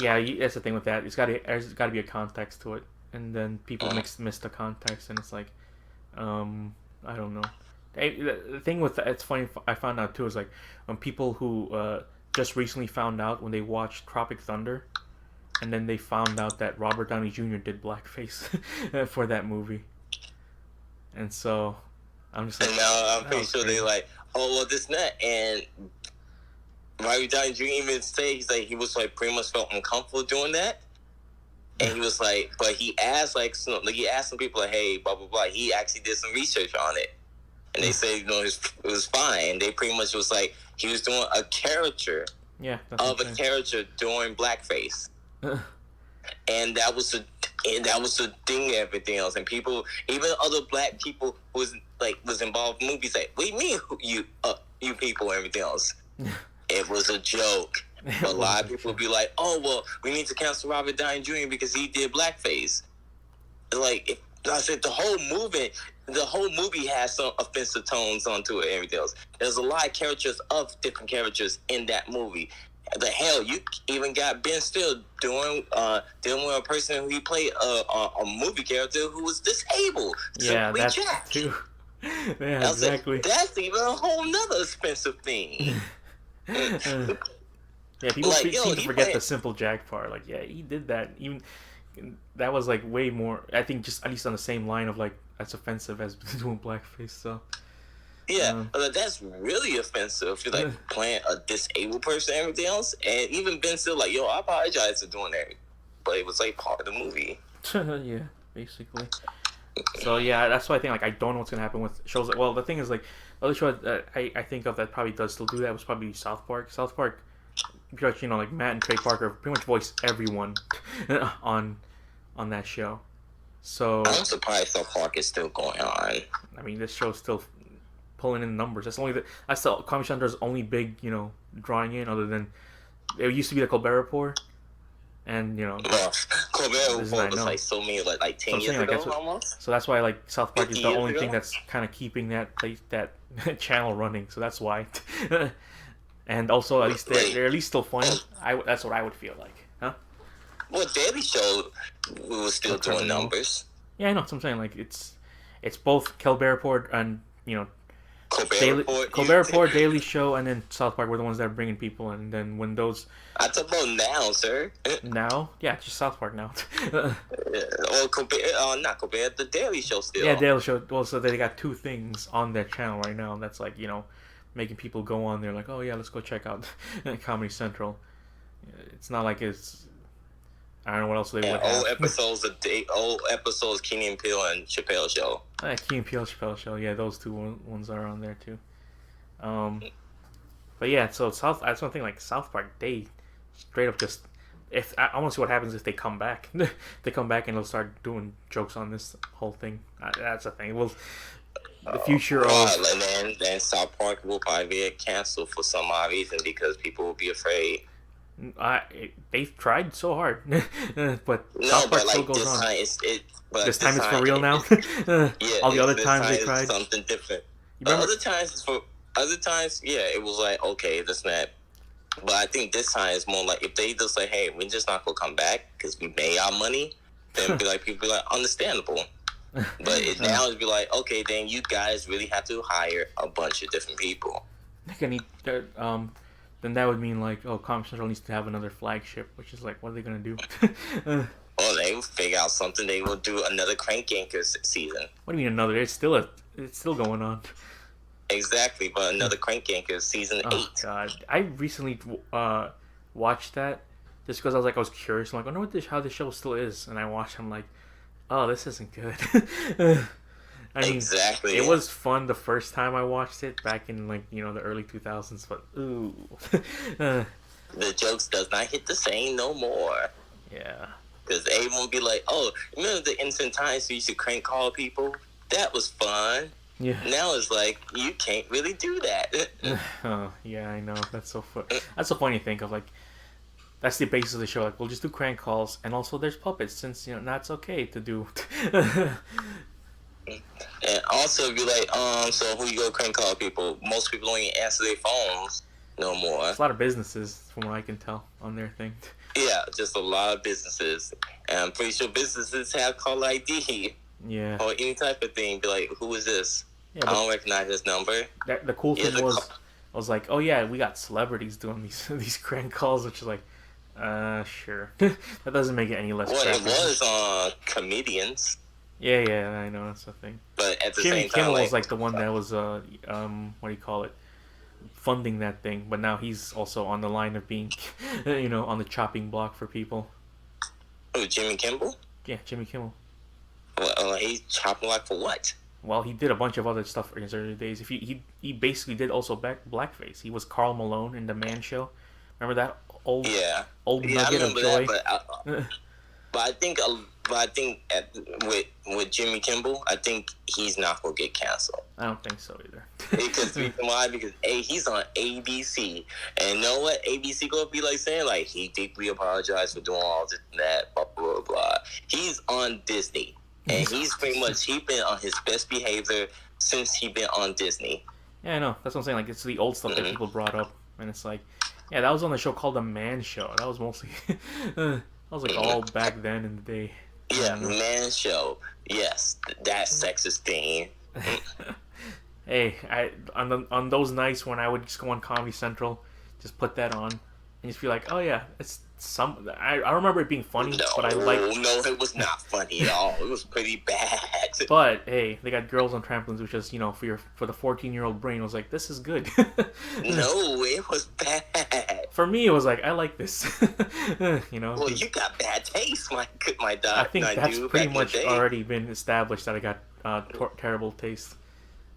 Yeah, that's the thing with that. There's got to be a context to it, and then people miss the context, and it's like, I don't know. The thing with it's funny. I found out too is like when people who just recently found out when they watched Tropic Thunder, and then they found out that Robert Downey Jr. did blackface for that movie, and so I'm just like, and now I'm pretty sure they're like, oh well, this and that, and Robert Downey Jr. even say he was like pretty much felt uncomfortable doing that. And he was like, but he asked he asked some people like, hey, blah blah blah. He actually did some research on it, and they said it was fine. They pretty much was like he was doing a caricature of a character doing blackface, and that was the thing. Everything else, and people, even other black people who was involved in movies, like, what do you mean you people and everything else? It was a joke. A lot of people would be like, oh, well, we need to cancel Robert Downey Jr. because he did blackface. Like, I said, the whole movie has some offensive tones onto it and everything else. There's a lot of characters of different characters in that movie. The hell, you even got Ben Still dealing with a person who he played a movie character who was disabled. Yeah, that's too. Yeah, exactly. That's even a whole nother expensive thing. Yeah, people seem to forget the simple Jack part. Like, yeah, he did that. Even that was like way more. I think just at least on the same line of like that's offensive as doing blackface. So yeah, that's really offensive. You're like playing a disabled person, and everything else, and even Ben Still like, yo, I apologize for doing that, but it was like part of the movie. Yeah, basically. So yeah, that's why I think like I don't know what's gonna happen with shows. Well, the thing is like the other show that I think of that probably does still do that was probably South Park. South Park, because like Matt and Trey Parker pretty much voice everyone on that show. So I'm surprised South Park is still going on. I mean, this show's still pulling in numbers. That's the Comedy Central's only big drawing in, other than it used to be the Colbert Report. And Colbert Report was like so many like 10 years ago almost. So that's why like South Park is the only thing that's kind of keeping that channel running. So that's why. And also at least they're at least still funny. That's what I would feel like, huh? Well, Daily Show was still doing numbers. Yeah, I know. That's what I'm saying. Like it's both Colbert Report and Colbert Report, Daily Show, and then South Park were the ones that are bringing people in. And then when those... I talk about now, sir. Now? Yeah, just South Park now. Or not Colbert, the Daily Show still. Yeah, Daily Show. Well, so they got two things on their channel right now. That's like, making people go on there like, oh yeah, let's go check out Comedy Central. It's not like it's... I don't know what else they would have. Old episodes, Keenan and Peele and Chappelle Show. Keenan and Peele, Chappelle Show. Yeah, those two ones are on there too. But yeah, so that's one thing. Like South Park, they straight up just. If I want to see what happens if they come back. They come back and they'll start doing jokes on this whole thing. That's the thing. Well, the future of. And then South Park will probably get canceled for some odd reason because people will be afraid. They've tried so hard, but South Park still goes on. This time it's for real now. All the other times they tried something different. Other times, it was like okay, this and that. But I think this time it's more like if they just say, "Hey, we're just not gonna come back because we made our money," then people be like, "Understandable." But now it'd be like, okay, then you guys really have to hire a bunch of different people. Then that would mean like, Comedy Central needs to have another flagship, which is like, what are they gonna do? They will figure out something. They will do another Crank Yankers season. What do you mean another? It's still going on. Exactly, but another Crank Yankers season 8. Oh God, I recently watched that just because I was curious. I'm like, I wonder how this show still is, and I watched. I'm like, oh, this isn't good. I mean, exactly. It was fun the first time I watched it back in the early 2000s, but ooh. The jokes does not hit the same no more. Yeah. Because everyone would be like, oh, remember the innocent times we used to crank call people? That was fun. Yeah. Now it's like, you can't really do that. Oh, yeah, I know. That's so fun. That's so funny to think of. Like, that's the basis of the show. Like, we'll just do crank calls, and also there's puppets, since, now it's okay to do. And also be like, so who you go crank call people? Most people don't even answer their phones no more. There's a lot of businesses, from what I can tell, on their thing. Yeah, just a lot of businesses. And I'm pretty sure businesses have call ID. Yeah. Or any type of thing. Be like, who is this? Yeah, I don't recognize this number. The cool thing was, I was like, oh yeah, we got celebrities doing these crank calls, which is like, sure. That doesn't make it any less. Well, it was comedians. Yeah, I know, that's the thing. But at the Jimmy same time, Kimmel was like the one that was what do you call it, funding that thing. But now he's also on the line of being, on the chopping block for people. Oh, Jimmy Kimmel? Yeah, Jimmy Kimmel. Well, he's chopping block for what? Well, he did a bunch of other stuff in his early days. If he basically did also blackface. He was Carl Malone in the Man Show. Remember that old nugget of joy? That, but I think with Jimmy Kimmel, I think he's not gonna get canceled. I don't think so either. Because why? Because he's on ABC, and you know what ABC gonna be like saying? Like, he deeply apologized for doing all this and that, blah blah blah. He's on Disney, and he's pretty much been on his best behavior since he been on Disney. Yeah, I know. That's what I'm saying. Like, it's the old stuff that people brought up, and it's like, yeah, that was on the show called The Man Show. That was mostly that was like all back then in the day. Yeah, Man Show. Yes, that sexist thing. Hey, on those nights when I would just go on Comedy Central, just put that on, and just be like, oh yeah, it's some. I remember it being funny, but I like. No, it was not funny at all. It was pretty bad. But hey, they got girls on trampolines, which is for the 14-year-old brain, was like, this is good. No, it was bad. For me, it was like, I like this. Well, you got bad taste, my dog. I think that's pretty much already been established that I got terrible taste.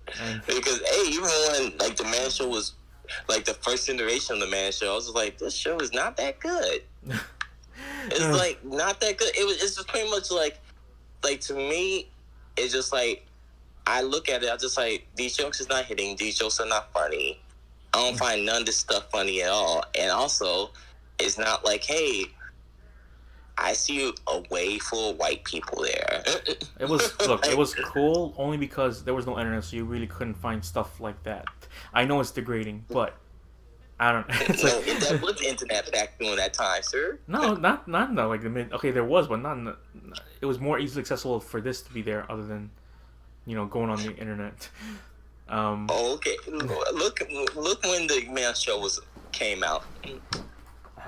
Because even when like the Man Show was like the first iteration of the Man Show, I was like, this show is not that good. It's like not that good. It's just pretty much like to me, it's just like I look at it, I just like, these jokes is not hitting, these jokes are not funny. I don't find none of this stuff funny at all. And also, it's not like, hey, I see a way full of white people there. It was cool only because there was no internet, so you really couldn't find stuff like that. I know it's degrading, but I don't. It's no, that was the internet back during that time, sir. No, not like the mid. Okay, there was, but not. It was more easily accessible for this to be there, other than, going on the internet. Okay. Look when the Man Show came out.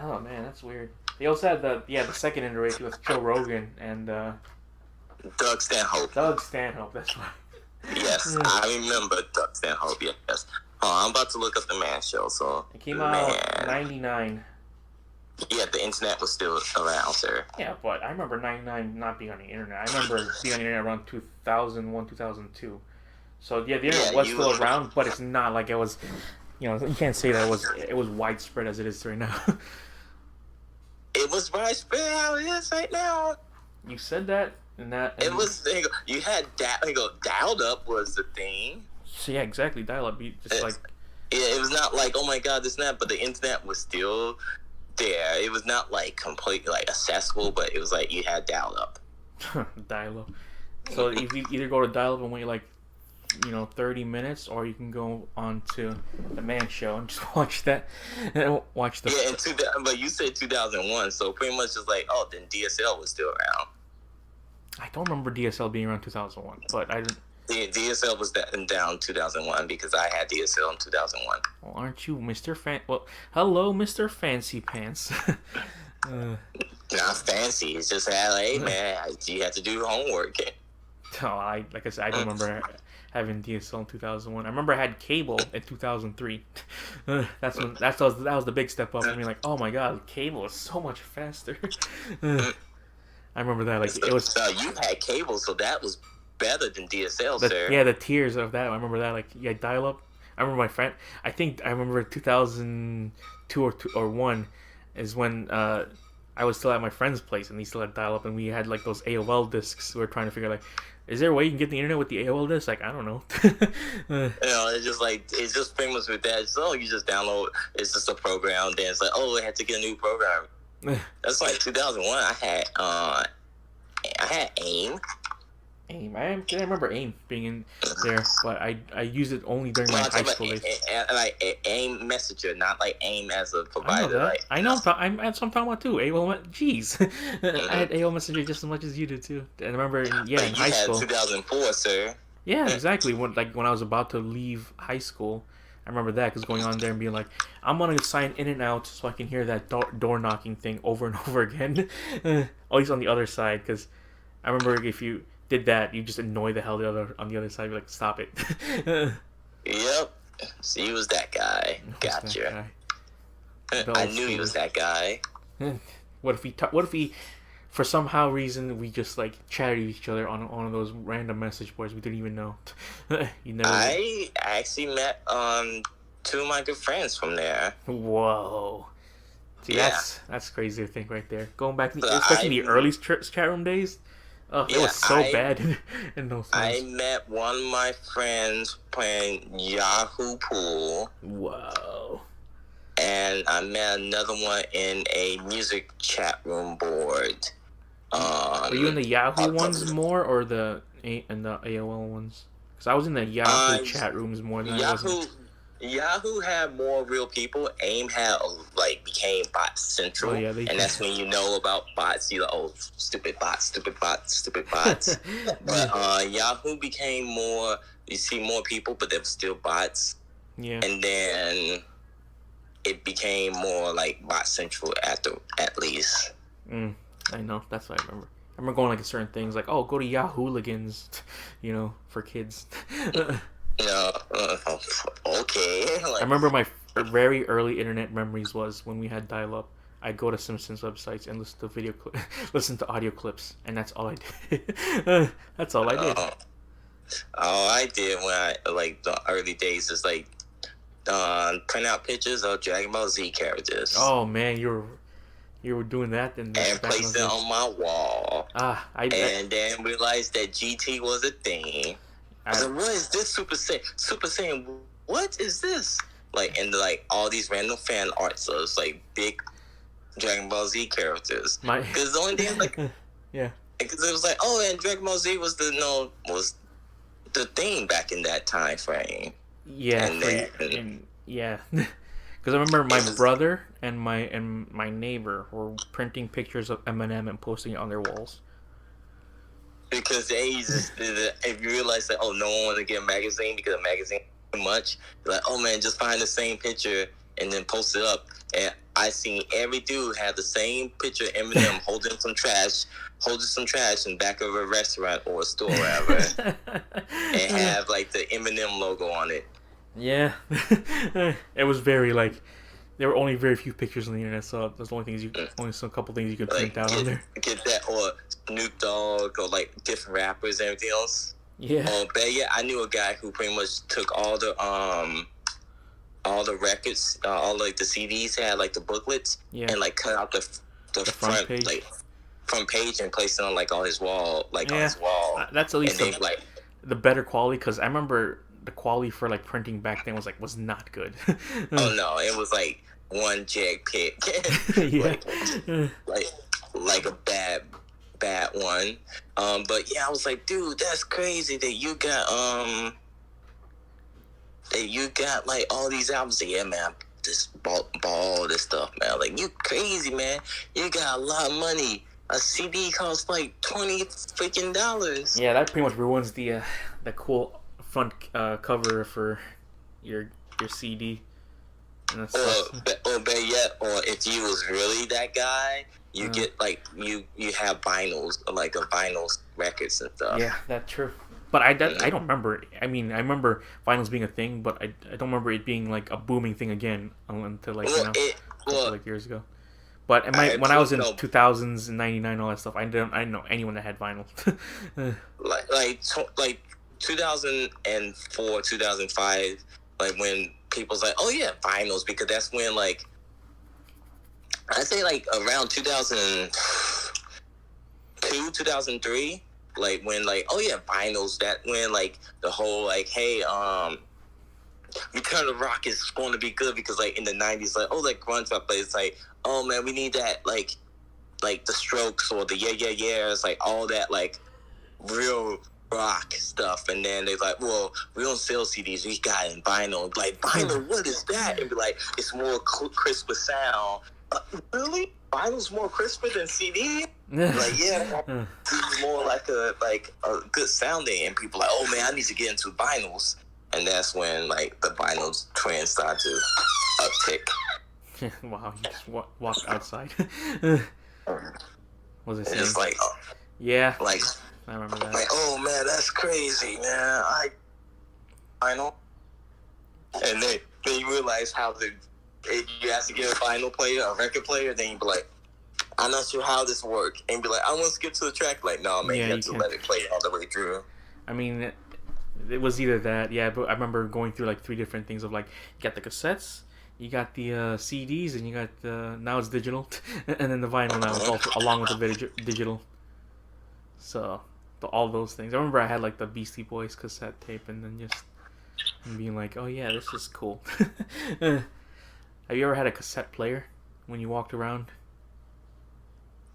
Oh man, that's weird. They also had the second iteration with Joe Rogan and Doug Stanhope. That's right. Yes, I remember Doug Stanhope. Yes. I'm about to look up the Man Show. So it came out in '99. Yeah, the internet was still around, sir. Yeah, but I remember '99 not being on the internet. I remember being on the internet around 2001, 2002. So yeah, the internet was still around, but it's not like it was. You can't say that it was widespread as it is right now. It was widespread how it is right now. You said that, and it was. You had dialed up was the thing. So yeah, exactly. Dial up, like. Yeah, it was not like, oh my god, this and that, but the internet was still there. It was not like completely like accessible, but it was like you had dial up. Dial up. So if you either go to dial up and wait like 30 minutes, or you can go on to the Man Show and just watch that. Watch the. Yeah, but you said 2001, so pretty much it's like, oh, then DSL was still around. I don't remember DSL being around 2001, but I didn't. DSL was down 2001 because I had DSL in 2001. Well, aren't you Mr. Hello, Mr. Fancy Pants. Not fancy. It's just hey man, you have to do your homework. Like I said, I don't remember having DSL in 2001. I remember I had cable in 2003. That was the big step up. I mean, like, oh my god, cable is so much faster. I remember that. Like, it was. So you had cable, so that was better than DSL, sir. Yeah, the tiers of that. I remember that. Like, you had dial up. I remember my friend. I remember 2002 or 1 is when I was still at my friend's place and he still had dial up, and we had like those AOL discs. We were trying to figure like, is there a way you can get the internet with the AOL disc? Like, I don't know. It's just famous with that. So you just download. It's just a program. Then it's like, oh, I had to get a new program. That's like 2001. I had AIM. AIM. I remember AIM being in there, but I used it only during my No, I'm high talking school days. like AIM Messenger, not like AIM as a I know provider. that. Like, I know. That's what I'm talking about too. AOL. Jeez, I had AOL Messenger just as much as you did too. And I remember, in you high had school. 2004, sir. Yeah, exactly. When I was about to leave high school, I remember that because going on there and being like, I'm gonna sign in and out so I can hear that door knocking thing over and over again. At least on the other side, because I remember if you did that, you just annoy the hell on the other side. Be like, stop it. Yep. So he was that guy. That Gotcha. guy? I knew he was that guy. What if he for somehow reason we just like chatted each other on one of those random message boards we didn't even know. You never. I actually met two of my good friends from there. Whoa. See, Yeah. that's crazy to think right there. Going back, So especially the early chat room days. Oh, it was so bad in those times. I met one of my friends playing Yahoo Pool. Whoa. And I met another one in a music chat room board. Were you in the Yahoo ones more or the AOL ones? Because I was in the Yahoo chat rooms more than Yahoo had more real people. AIM had became bot central, and that's when you know about bots. You stupid bots. But Yahoo became more. You see more people, but there were still bots. Yeah. And then it became more like bot central at least. I know. That's what I remember. I remember going like certain things like, go to Yahooligans, for kids. Okay. I remember my very early internet memories was when we had dial-up. I'd go to Simpsons websites and listen to audio clips, and that's all I did. That's all I did. All I did when the early days is print out pictures of Dragon Ball Z characters. Oh man, you were doing that and place it on my wall. And then realized that GT was a thing. I was like, what is this Super Saiyan? Super Saiyan, what is this? And all these random fan arts of big Dragon Ball Z characters. Because the only thing yeah. Because it was and Dragon Ball Z was the thing back in that time frame. Yeah. Yeah. Because I remember my brother and my neighbor were printing pictures of Eminem and posting it on their walls. Because if you realize that no one want to get a magazine because a magazine too much, just find the same picture and then post it up. And I seen every dude have the same picture of Eminem holding some trash in back of a restaurant or a store or whatever, and have the Eminem logo on it. Yeah. It was very there were only very few pictures on the internet, so there's only a couple things you could print out on there. Get that, or Snoop Dogg, or different rappers and everything else. Yeah. But yeah, I knew a guy who pretty much took all the records, all the CDs had the booklets, and cut out the front page. Front page and placed it on on his wall, on his wall. That's at least the better quality, because I remember the quality for printing back then was not good. Oh no, it was one JPEG. Yeah. Like a bad one. But yeah, I was like, dude, that's crazy that you got all these albums. Yeah, man, bought all this stuff, man. You crazy, man. You got a lot of money. A CD costs $20 freaking. Yeah, that pretty much ruins the cool front cover for your CD. Or if you was really that guy, you get you have vinyls, a vinyl records and stuff. Yeah, that's true. But I don't remember. I mean, I remember vinyls being a thing, but I don't remember it being a booming thing again until years ago. But when I was in 2000s and 99, all that stuff, I didn't know anyone that had vinyl. 2004, 2005, when people's oh yeah, vinyls, because that's when I say around 2002, 2003, when oh yeah, vinyls, that when the whole hey Return of Rock is going to be good, because in the 90s grunge rock, but it's oh man, we need that the Strokes or the Yeah, all that real rock stuff, and then they're like, well, we don't sell CDs, we got it in vinyl. Like, vinyl, what is that? And be like, it's more crisper sound. Really? Vinyl's more crisper than CD? Like, yeah, it's more like a good sounding, and people are like, oh man, I need to get into vinyls. And that's when like the vinyls trend started to uptick. Wow, you just walked outside. Was it just like, yeah, like I remember that. Like, oh man, that's crazy, man. Vinyl, and then you realize how you have to get a vinyl player, a record player, then you be like, I'm not sure how this works, and be like, I want to skip to the track. Like, no, man, you have to let it play all the way through. I mean, it was either that, yeah, but I remember going through like 3 different things of like, you got the cassettes, you got the CDs, and you got now it's digital, and then the vinyl now is also along with the digital. So all those things. I remember I had like the Beastie Boys cassette tape, and then just being like, oh yeah, this is cool. Have you ever had a cassette player when you walked around?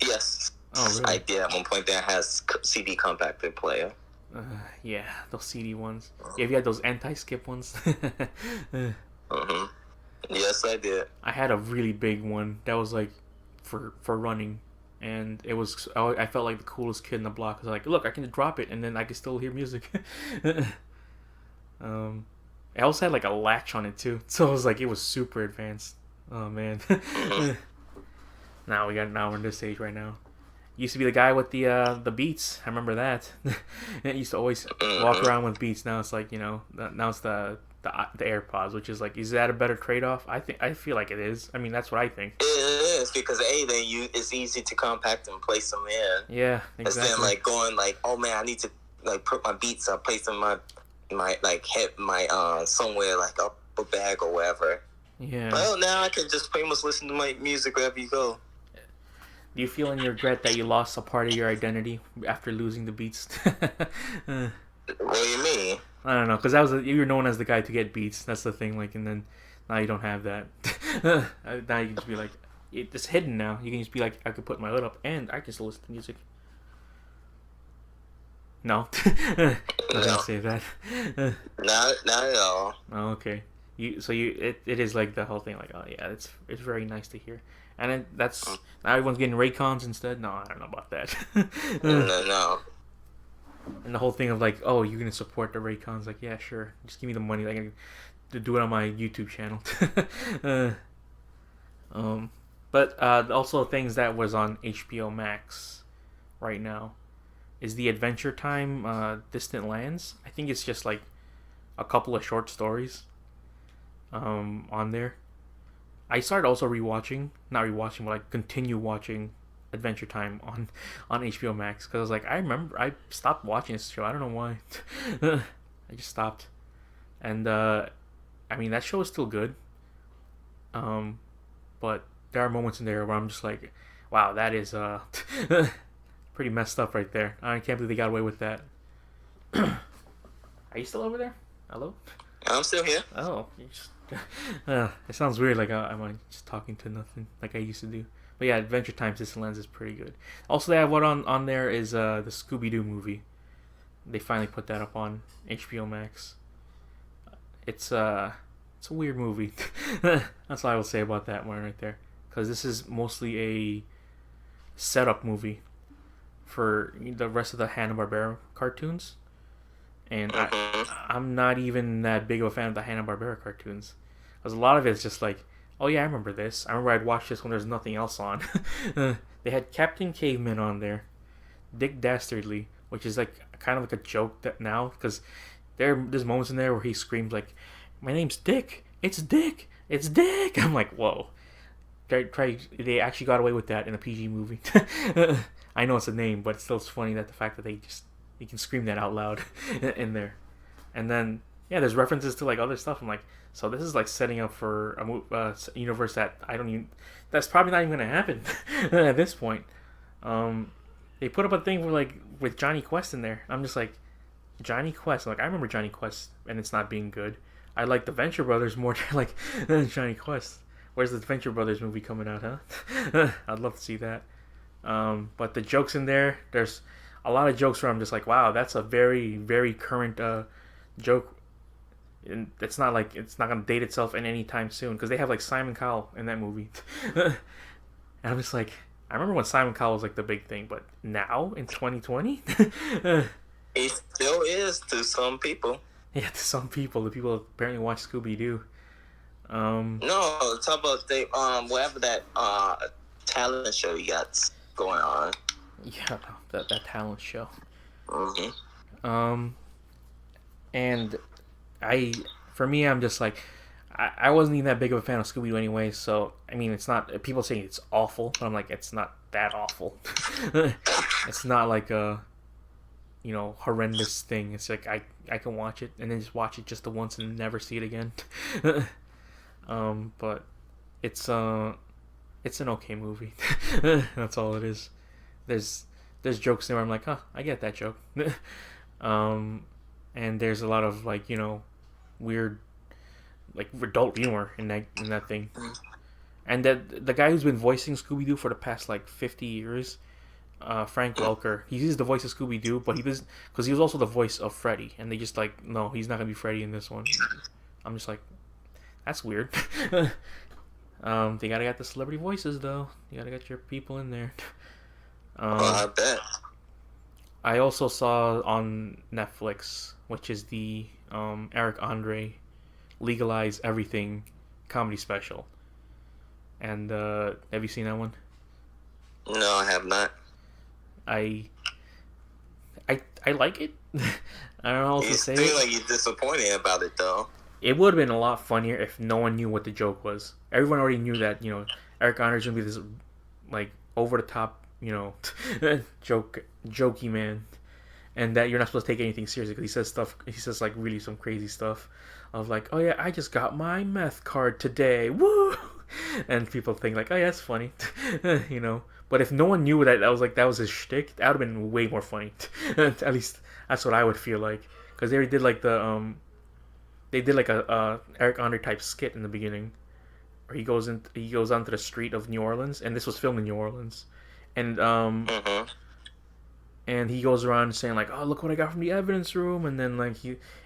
Yes. Oh, really? I did at one point. That has CD compactor player. Yeah, those CD ones. Yeah, have you had those anti-skip ones? Yes, I did. I had a really big one that was like for running, and it was I felt like the coolest kid in the block. I was like, look, I can drop it and then I can still hear music. I also had like a latch on it too, so it was like it was super advanced. Oh man. Now we're in this age right now. Used to be the guy with the Beats. I remember that. I used to always walk around with Beats. Now it's like, now it's the AirPods, which is like, is that a better trade-off? I feel like it is. I mean, that's what I think. It is, because it's easy to compact and place them in. Yeah, exactly. Instead of like going like, oh man, I need to like put my Beats up, place them in my like head somewhere like up a bag or whatever. Yeah. Well, now I can just pretty much listen to my music wherever you go. Do you feel any regret that you lost a part of your identity after losing the Beats? What do you mean? I don't know, because you were known as the guy to get Beats. That's the thing. Like, and then now you don't have that. Now you can just be like, it's hidden now. You can just be like, I could put my hood up and I can still listen to music. No, I didn't say that. Not at all. Oh, okay. It is like the whole thing. Like, oh yeah, it's very nice to hear. And then now everyone's getting Raycons instead. No, I don't know about that. No. And the whole thing of like, oh, you're gonna support the Raycons? Like, yeah, sure. Just give me the money. Like, to do it on my YouTube channel. But also things that was on HBO Max right now is the Adventure Time Distant Lands. I think it's just like a couple of short stories on there. I started also not rewatching, but I continue watching Adventure Time on HBO Max, because I was like, I remember I stopped watching this show. I don't know why. I just stopped. And I mean, that show is still good. But there are moments in there where I'm just like, wow, that is pretty messed up right there. I can't believe they got away with that. Are you still over there? Hello? I'm still here. Oh, it sounds weird, like I'm just talking to nothing like I used to do. But yeah, Adventure Time Distant Lands is pretty good. Also, they have what on there is the Scooby-Doo movie. They finally put that up on HBO Max. It's a weird movie. That's all I will say about that one right there. Because this is mostly a setup movie for the rest of the Hanna-Barbera cartoons. And I'm not even that big of a fan of the Hanna-Barbera cartoons. Because a lot of it's just like, oh yeah, I remember this. I remember I'd watch this when there's nothing else on. They had Captain Caveman on there. Dick Dastardly, which is like kind of like a joke that now. Because there's moments in there where he screams like, my name's Dick. It's Dick. It's Dick. I'm like, whoa. They actually got away with that in a PG movie. I know it's a name, but still it's funny that the fact that you can scream that out loud in there. And then, yeah, there's references to like other stuff. I'm like, so this is like setting up for a universe that that's probably not even going to happen at this point. They put up a thing with Johnny Quest in there. I'm just like, Johnny Quest. Like, I remember Johnny Quest and it's not being good. I like the Venture Brothers more than Johnny Quest. Where's the Venture Brothers movie coming out, huh? I'd love to see that. But the jokes in there's a lot of jokes where I'm just like, wow, that's a very very current joke, and it's not gonna date itself in any time soon because they have like Simon Cowell in that movie, and I'm just like, I remember when Simon Cowell was like the big thing, but now in 2020, It still is to some people. yeah, to some people, the people apparently watch Scooby Doo. No, talk about whatever that talent show you got going on. Yeah, that talent show. Mm-hmm. And I, for me, I'm just like, I wasn't even that big of a fan of Scooby Doo anyway. So I mean, it's not, people say it's awful, but I'm like, it's not that awful. It's not like a horrendous thing. It's like I can watch it and then just watch it just the once and never see it again. But it's it's an okay movie. That's all it is. There's jokes there where I'm like, huh, I get that joke. um, and there's a lot of like weird like adult humor in that thing. And that the guy who's been voicing Scooby Doo for the past like 50 years, Frank Welker, he uses the voice of Scooby Doo, but he was because he was also the voice of Freddy, and they just like, no, he's not gonna be Freddy in this one. I'm just like, that's weird. They gotta get the celebrity voices though. You gotta get your people in there. I bet. I also saw on Netflix, which is the Eric Andre Legalize Everything comedy special. And have you seen that one? No, I have not. I like it. I don't know how to say it. You seem like you're disappointed about it though. It would have been a lot funnier if no one knew what the joke was. Everyone already knew that Eric Andre's gonna be this like over the top jokey man, and that you're not supposed to take anything seriously because he says like really some crazy stuff of like, oh yeah, I just got my meth card today, woo, and people think like, oh yeah, that's funny. But if no one knew that was his shtick, that would have been way more funny. At least that's what I would feel like, because they already did like a Eric Andre type skit in the beginning where he goes onto the street of New Orleans, and this was filmed in New Orleans, and and he goes around saying like, oh, look what I got from the evidence room, and then like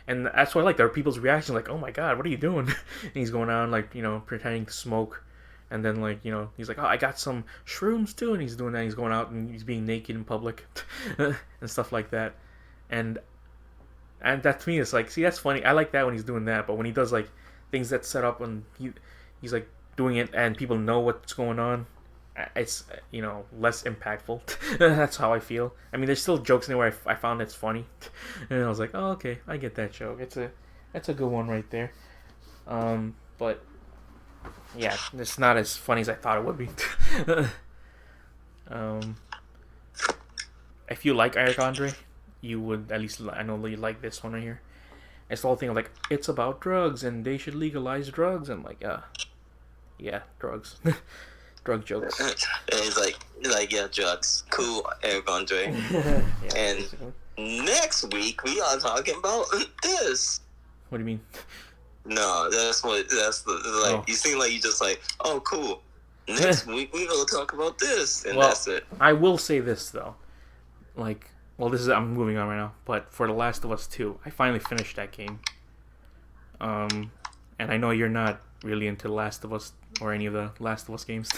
and that's what I like, there are people's reactions like, oh my god, what are you doing? And he's going on like pretending to smoke, and then like he's like, oh, I got some shrooms too, and he's doing that, he's going out and he's being naked in public and stuff like that, and that to me is like, see, that's funny. I like that when he's doing that, but when he does like things that set up and he's like doing it and people know what's going on, it's less impactful. That's how I feel. I mean, there's still jokes in there where I found it's funny, and I was like, oh, okay, I get that joke. That's a good one right there. But yeah, it's not as funny as I thought it would be. If you like Eric Andre, you would, at least I know you like this one right here. It's the whole thing of like, it's about drugs and they should legalize drugs, and like, yeah, drugs. Drug jokes. It's like yeah, drugs. Cool, Eric Andre. Yeah, and basically. Next week we are talking about this. What do you mean? No, that's like, Oh. You seem like you just like, oh cool. Next week we gonna talk about this, and Well, that's it. I will say this though, like, well, I'm moving on right now, but for The Last of Us 2, I finally finished that game. And I know you're not really into The Last of Us or any of the Last of Us games.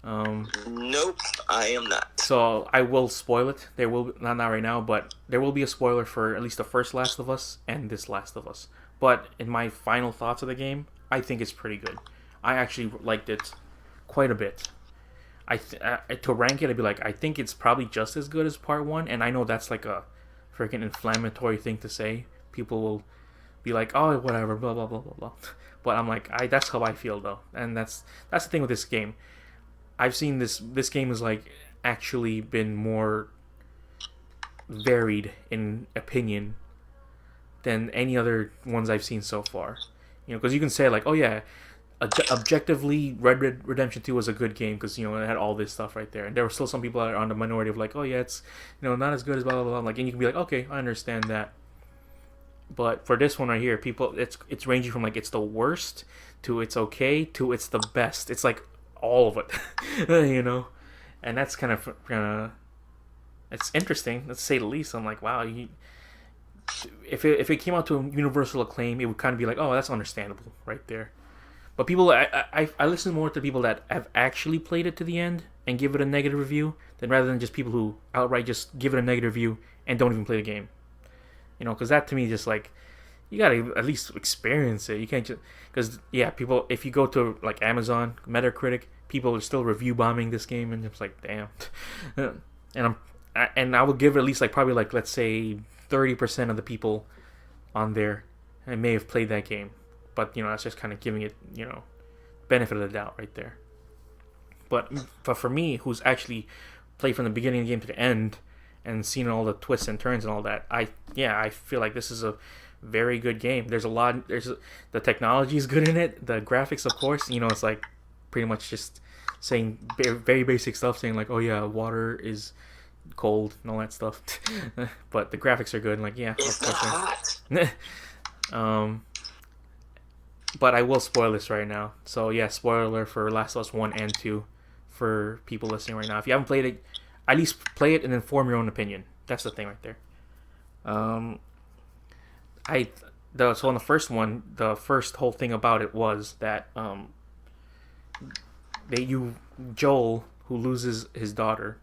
Nope, I am not. So I will spoil it. There will not right now, but there will be a spoiler for at least the first Last of Us and this Last of Us. But in my final thoughts of the game, I think it's pretty good. I actually liked it quite a bit. To rank it, I'd be like, I think it's probably just as good as part 1, and I know that's like a freaking inflammatory thing to say. People will be like, oh, whatever, blah blah blah blah blah. But I'm like, that's how I feel though, and that's the thing with this game. I've seen this game is like actually been more varied in opinion than any other ones I've seen so far. Because you can say like, oh yeah, objectively, Red Dead Redemption 2 was a good game because it had all this stuff right there, and there were still some people that are on the minority of like, oh yeah, it's not as good as blah blah blah. Like, and you can be like, okay, I understand that. But for this one right here, people, it's ranging from like it's the worst to it's okay to it's the best. It's like all of it, and that's kind of it's interesting, let's say the least. I'm like, wow, if it came out to a universal acclaim, it would kind of be like, oh, that's understandable right there. But people, I listen more to people that have actually played it to the end and give it a negative review, than rather than just people who outright just give it a negative review and don't even play the game. Because that to me just like, you gotta at least experience it. You can't just, because yeah, people, if you go to like Amazon Metacritic, people are still review bombing this game, and it's like, damn. And I would give it at least like probably like, let's say 30% of the people on there and may have played that game, but that's just kind of giving it benefit of the doubt right there. But for me, who's actually played from the beginning of the game to the end and seen all the twists and turns and all that, I feel like this is a very good game. The technology is good in it. The graphics, of course, it's like pretty much just saying very basic stuff, saying like, oh yeah, water is cold and all that stuff. But the graphics are good, and like, yeah, it's not hot. But I will spoil this right now. So yeah, spoiler for Last of Us 1 and 2 for people listening right now. If you haven't played it, at least play it and then form your own opinion. That's the thing right there. So on the first one, the first whole thing about it was that Joel, who loses his daughter,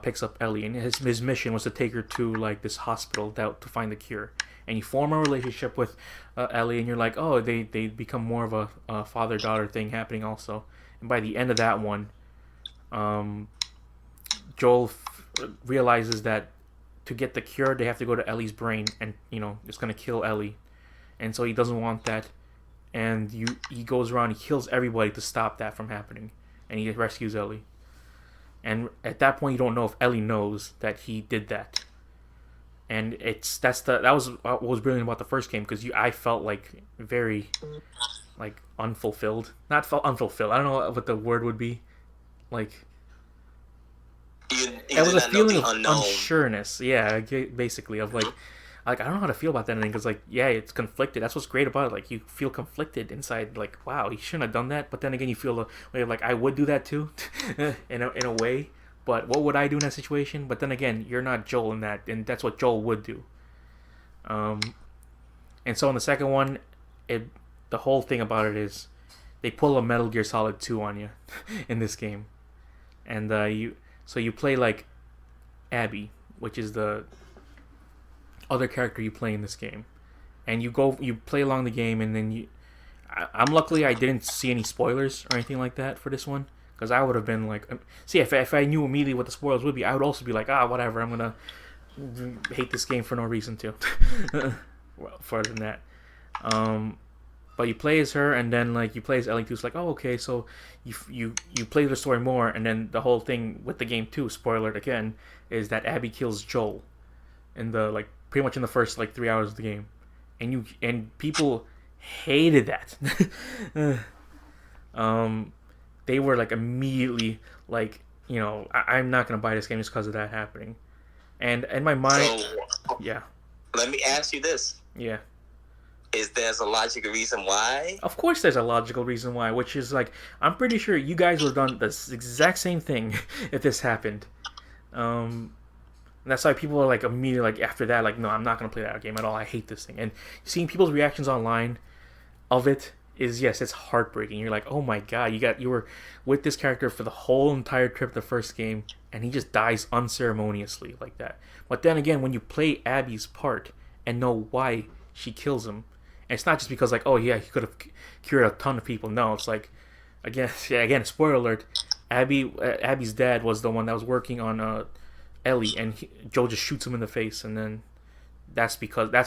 picks up Ellie, and his mission was to take her to like this hospital to find the cure. And you form a relationship with Ellie, and you're like, oh, they become more of a father-daughter thing happening also. And by the end of that one, Joel realizes that to get the cure, they have to go to Ellie's brain, and it's gonna kill Ellie, and so he doesn't want that. And he goes around, he kills everybody to stop that from happening, and he rescues Ellie. And at that point, you don't know if Ellie knows that he did that. And that was what was brilliant about the first game, because I felt like very like unfulfilled. Not felt unfulfilled. I don't know what the word would be. Like, it was a feeling of unsureness. Yeah, basically of like I don't know how to feel about that ending, because like, yeah, it's conflicted. That's what's great about it. Like, you feel conflicted inside. Like, wow, he shouldn't have done that. But then again, you feel the way of like, I would do that too, in a way. But what would I do in that situation? But then again, you're not Joel in that, and that's what Joel would do. And so in the second one, the whole thing about it is they pull a Metal Gear Solid 2 on you in this game, and you play like Abby, which is the other character you play in this game, and you play along the game, and then I'm luckily I didn't see any spoilers or anything like that for this one. Because I would have been like, see, if I knew immediately what the spoilers would be, I would also be like, whatever, I'm gonna hate this game for no reason too. Well, further than that, but you play as her, and then like you play as Ellie too. It's like, oh, okay, so you play the story more, and then the whole thing with the game too, spoiler again, is that Abby kills Joel in the like pretty much in the first like 3 hours of the game, and people hated that. They were like immediately like, I'm not gonna buy this game just because of that happening. And in my mind, yeah. Let me ask you this. Yeah. Is there a logical reason why? Of course there's a logical reason why, which is like, I'm pretty sure you guys would have done the exact same thing if this happened. And that's why people are like immediately like after that, like, no, I'm not gonna play that game at all. I hate this thing. And seeing people's reactions online of it is, yes, it's heartbreaking. You're like, oh my god, you were with this character for the whole entire trip, the first game, and he just dies unceremoniously like that. But then again, when you play Abby's part and know why she kills him, and it's not just because like, oh yeah, he could have cured a ton of people. No, it's like, again, spoiler alert, Abby's dad was the one that was working on Ellie, and Joel just shoots him in the face, and then that's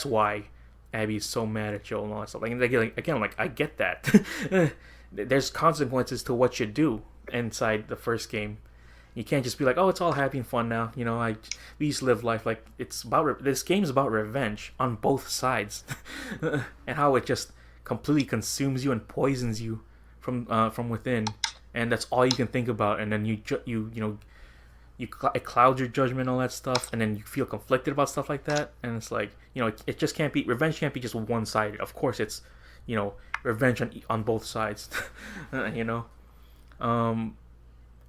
why Abby's so mad at Joel and all that stuff. Like, again, like, I get that. There's consequences to what you do inside the first game. You can't just be like, oh, it's all happy and fun now. We just live life. Like, this game is about revenge on both sides, and how it just completely consumes you and poisons you from within, and that's all you can think about. And then it clouds your judgment and all that stuff, and then you feel conflicted about stuff like that, and it's like, it just can't be, revenge can't be just one-sided. Of course it's, revenge on both sides. And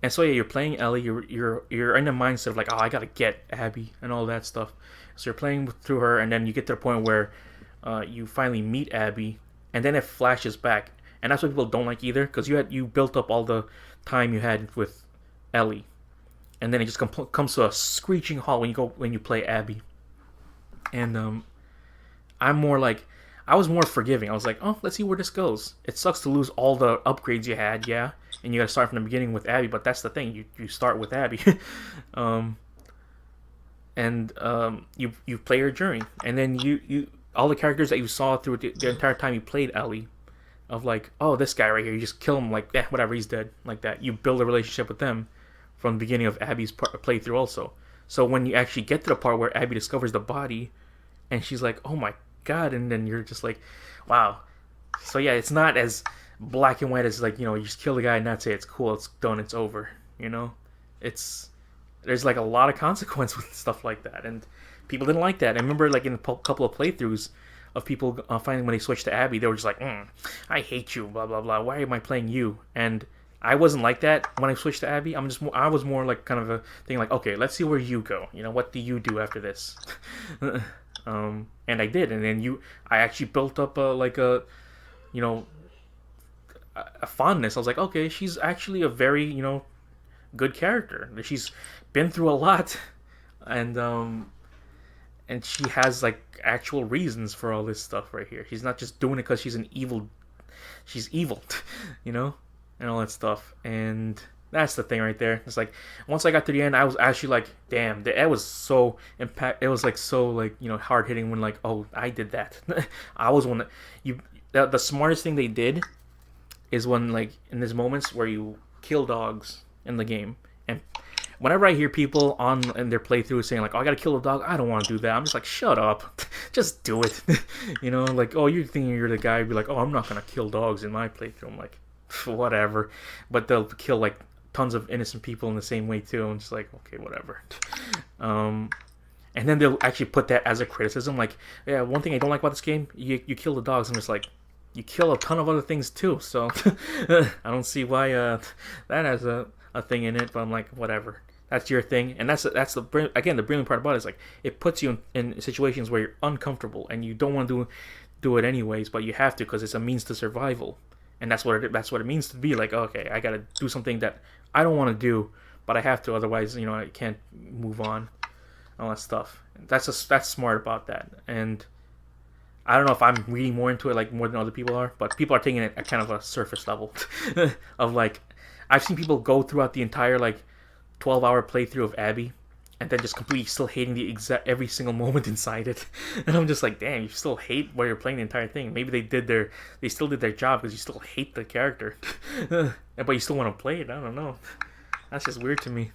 And so yeah, you're playing Ellie. You're in the mindset of like, oh, I gotta get Abby and all that stuff. So you're playing through her, and then you get to the point where you finally meet Abby, and then it flashes back, and that's what people don't like either, because you built up all the time you had with Ellie, and then it just comes to a screeching halt when you play Abby, and I'm more like. I was more forgiving. I was like, oh, let's see where this goes. It sucks to lose all the upgrades you had, yeah, and you got to start from the beginning with Abby. But that's the thing, you start with Abby, you play her journey, and then you all the characters that you saw through the entire time you played Ellie, of like, oh, this guy right here, you just kill him, like, whatever, he's dead, like that. You build a relationship with them from the beginning of Abby's playthrough also. So when you actually get to the part where Abby discovers the body, and she's like, oh my god, and then you're just like, wow. So yeah, it's not as black and white as like, you just kill the guy and that's it, it's cool, it's done, it's over, it's there's like a lot of consequence with stuff like that, and people didn't like that. I remember like in a couple of playthroughs of people finally when they switched to Abby, they were just like, I hate you, blah blah blah, why am I playing you? And I wasn't like that when I switched to Abby. I was more like kind of a thing like, okay, let's see where you go, what do you do after this? And I did, and then I actually built up a fondness. I was like, okay, she's actually a very, good character. She's been through a lot, and she has like actual reasons for all this stuff right here. She's not just doing it because she's evil, and all that stuff. And that's the thing right there. It's like once I got to the end, I was actually like, damn, that was so it was like so like hard hitting when like, oh, I did that. I was one that the smartest thing they did is when like in these moments where you kill dogs in the game, and whenever I hear people in their playthrough saying like, oh, I gotta kill a dog, I don't want to do that. I'm just like, shut up, just do it. Like, oh, you're thinking you're the guy who'd be like, oh, I'm not gonna kill dogs in my playthrough. I'm like, whatever. But they'll kill like tons of innocent people in the same way too. I'm just like, okay, whatever. And then they'll actually put that as a criticism, like, yeah, one thing I don't like about this game, you kill the dogs. I'm just like, you kill a ton of other things too, so I don't see why that has a thing in it. But I'm like, whatever, that's your thing. And that's the brilliant part about it is like, it puts you in situations where you're uncomfortable and you don't want to do it anyways, but you have to because it's a means to survival. And that's what it means to be like, okay, I gotta do something that I don't want to do, but I have to, otherwise, I can't move on. All that stuff. That's smart about that. And I don't know if I'm reading more into it, like more than other people are, but people are taking it at kind of a surface level of like, I've seen people go throughout the entire like 12-hour playthrough of Abby, and then just completely still hating every single moment inside it. And I'm just like, damn, you still hate while you're playing the entire thing. Maybe they still did their job because you still hate the character, but you still want to play it. I don't know. That's just weird to me.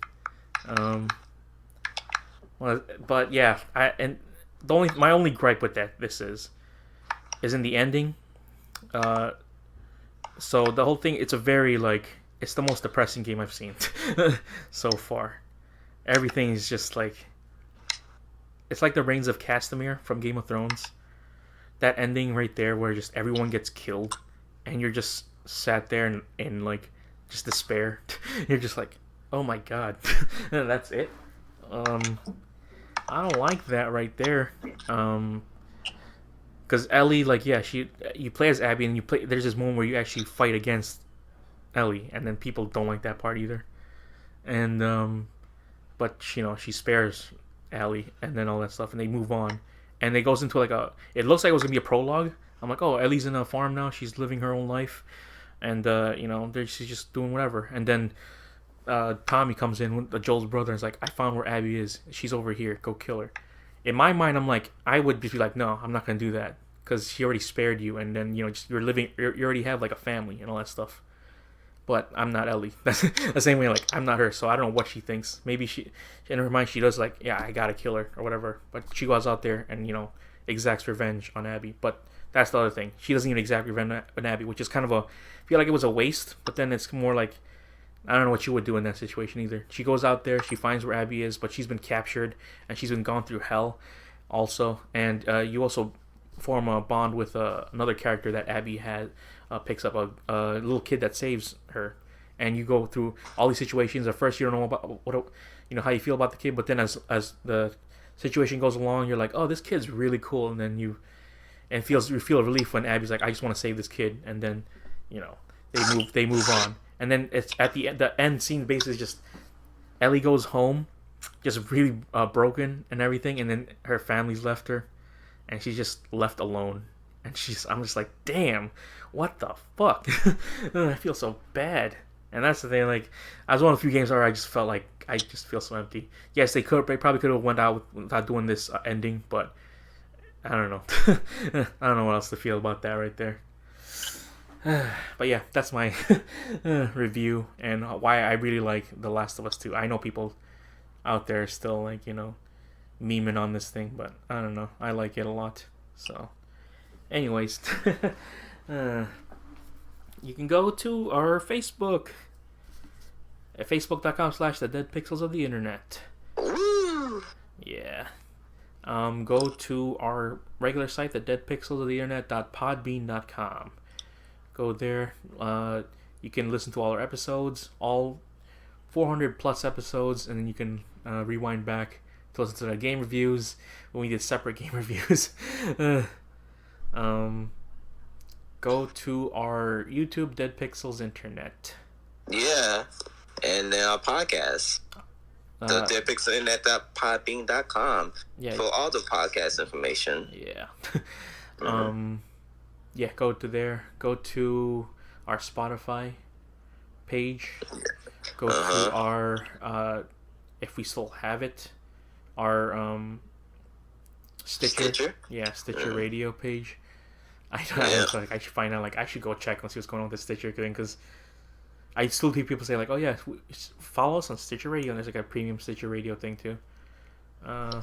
Well, but yeah, my only gripe with this is in the ending. So the whole thing, it's a very like, it's the most depressing game I've seen so far. Everything is just like, it's like the Reigns of Castamere from Game of Thrones. That ending right there where just everyone gets killed and you're just sat there in like just despair. You're just like, oh my god. That's it. I don't like that right there. Because Ellie, like, yeah, you play as Abby and there's this moment where you actually fight against Ellie, and then people don't like that part either. And but she spares Ellie and then all that stuff, and they move on, and it goes into like it looks like it was gonna be a prologue. I'm like, oh, Ellie's in a farm now, she's living her own life, and she's just doing whatever. And then Tommy comes in, Joel's brother, and is like, I found where Abby is, she's over here, go kill her. In my mind, I'm like, I would be like, no, I'm not gonna do that, because she already spared you, and then you already have like a family and all that stuff. But I'm not Ellie. That's the same way, like, I'm not her, so I don't know what she thinks. Maybe in her mind, she does like, yeah, I gotta kill her, or whatever. But she goes out there and, exacts revenge on Abby. But that's the other thing. She doesn't even exact revenge on Abby, which is kind of I feel like it was a waste, but then it's more like, I don't know what you would do in that situation either. She goes out there, she finds where Abby is, but she's been captured, and she's been gone through hell also. And you also form a bond with another character that Abby picks up, a little kid that saves her, and you go through all these situations. At first, you don't know about how you feel about the kid, but then as the situation goes along, you're like, oh, this kid's really cool, and then you feel relief when Abby's like, I just want to save this kid, and then they move on, and then it's at the end scene basically just Ellie goes home, just really broken and everything, and then her family's left her, and she's just left alone, and I'm just like, damn, what the fuck? I feel so bad. And that's the thing, like, I was one of the few games where I just felt like I just feel so empty. Yes, they probably could have went out without doing this ending, but I don't know. I don't know what else to feel about that right there. But yeah, that's my review and why I really like The Last of Us 2. I know people out there still like, memeing on this thing, but I don't know. I like it a lot. So, anyways, you can go to our Facebook at facebook.com/the-dead-pixels of the internet. Yeah. Go to our regular site, thedeadpixelsoftheinternet.podbean.com. Go there. You can listen to all our episodes, all 400 plus episodes, and then you can rewind back to listen to the game reviews when we did separate game reviews. Go to our YouTube, Dead Pixels Internet. Yeah, and our podcast. The deadpixelinternet.podbean.com for all the podcast information. Yeah. Yeah, go to there. Go to our Spotify page. Go to our, if we still have it, our Stitcher? Yeah, Stitcher radio page. I should find out, I should go check and see what's going on with the Stitcher thing, because I still hear people say, oh yeah, follow us on Stitcher Radio, and there's a premium Stitcher Radio thing too. And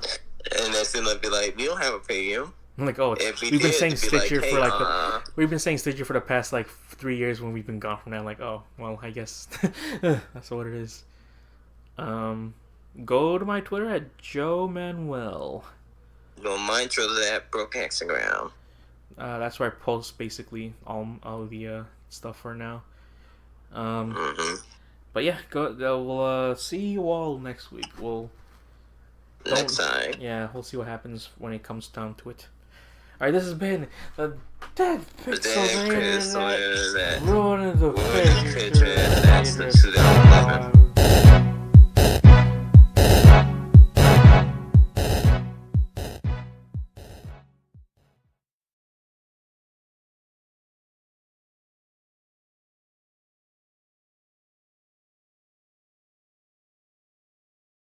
that's gonna be like, we don't have a premium. I'm like, oh, we've been saying Stitcher we've been saying Stitcher for the past 3 years when we've been gone from that. Like, oh, well, I guess that's what it is. Go to my Twitter at Joe Manuel. Go mine Twitter at Broke Hexagram. That's where I post basically all the stuff for now. But yeah, we'll see you all next week. Next time. Yeah, we'll see what happens when it comes down to it. Alright, this has been the Dead Pixel Internet. Ruining the picture.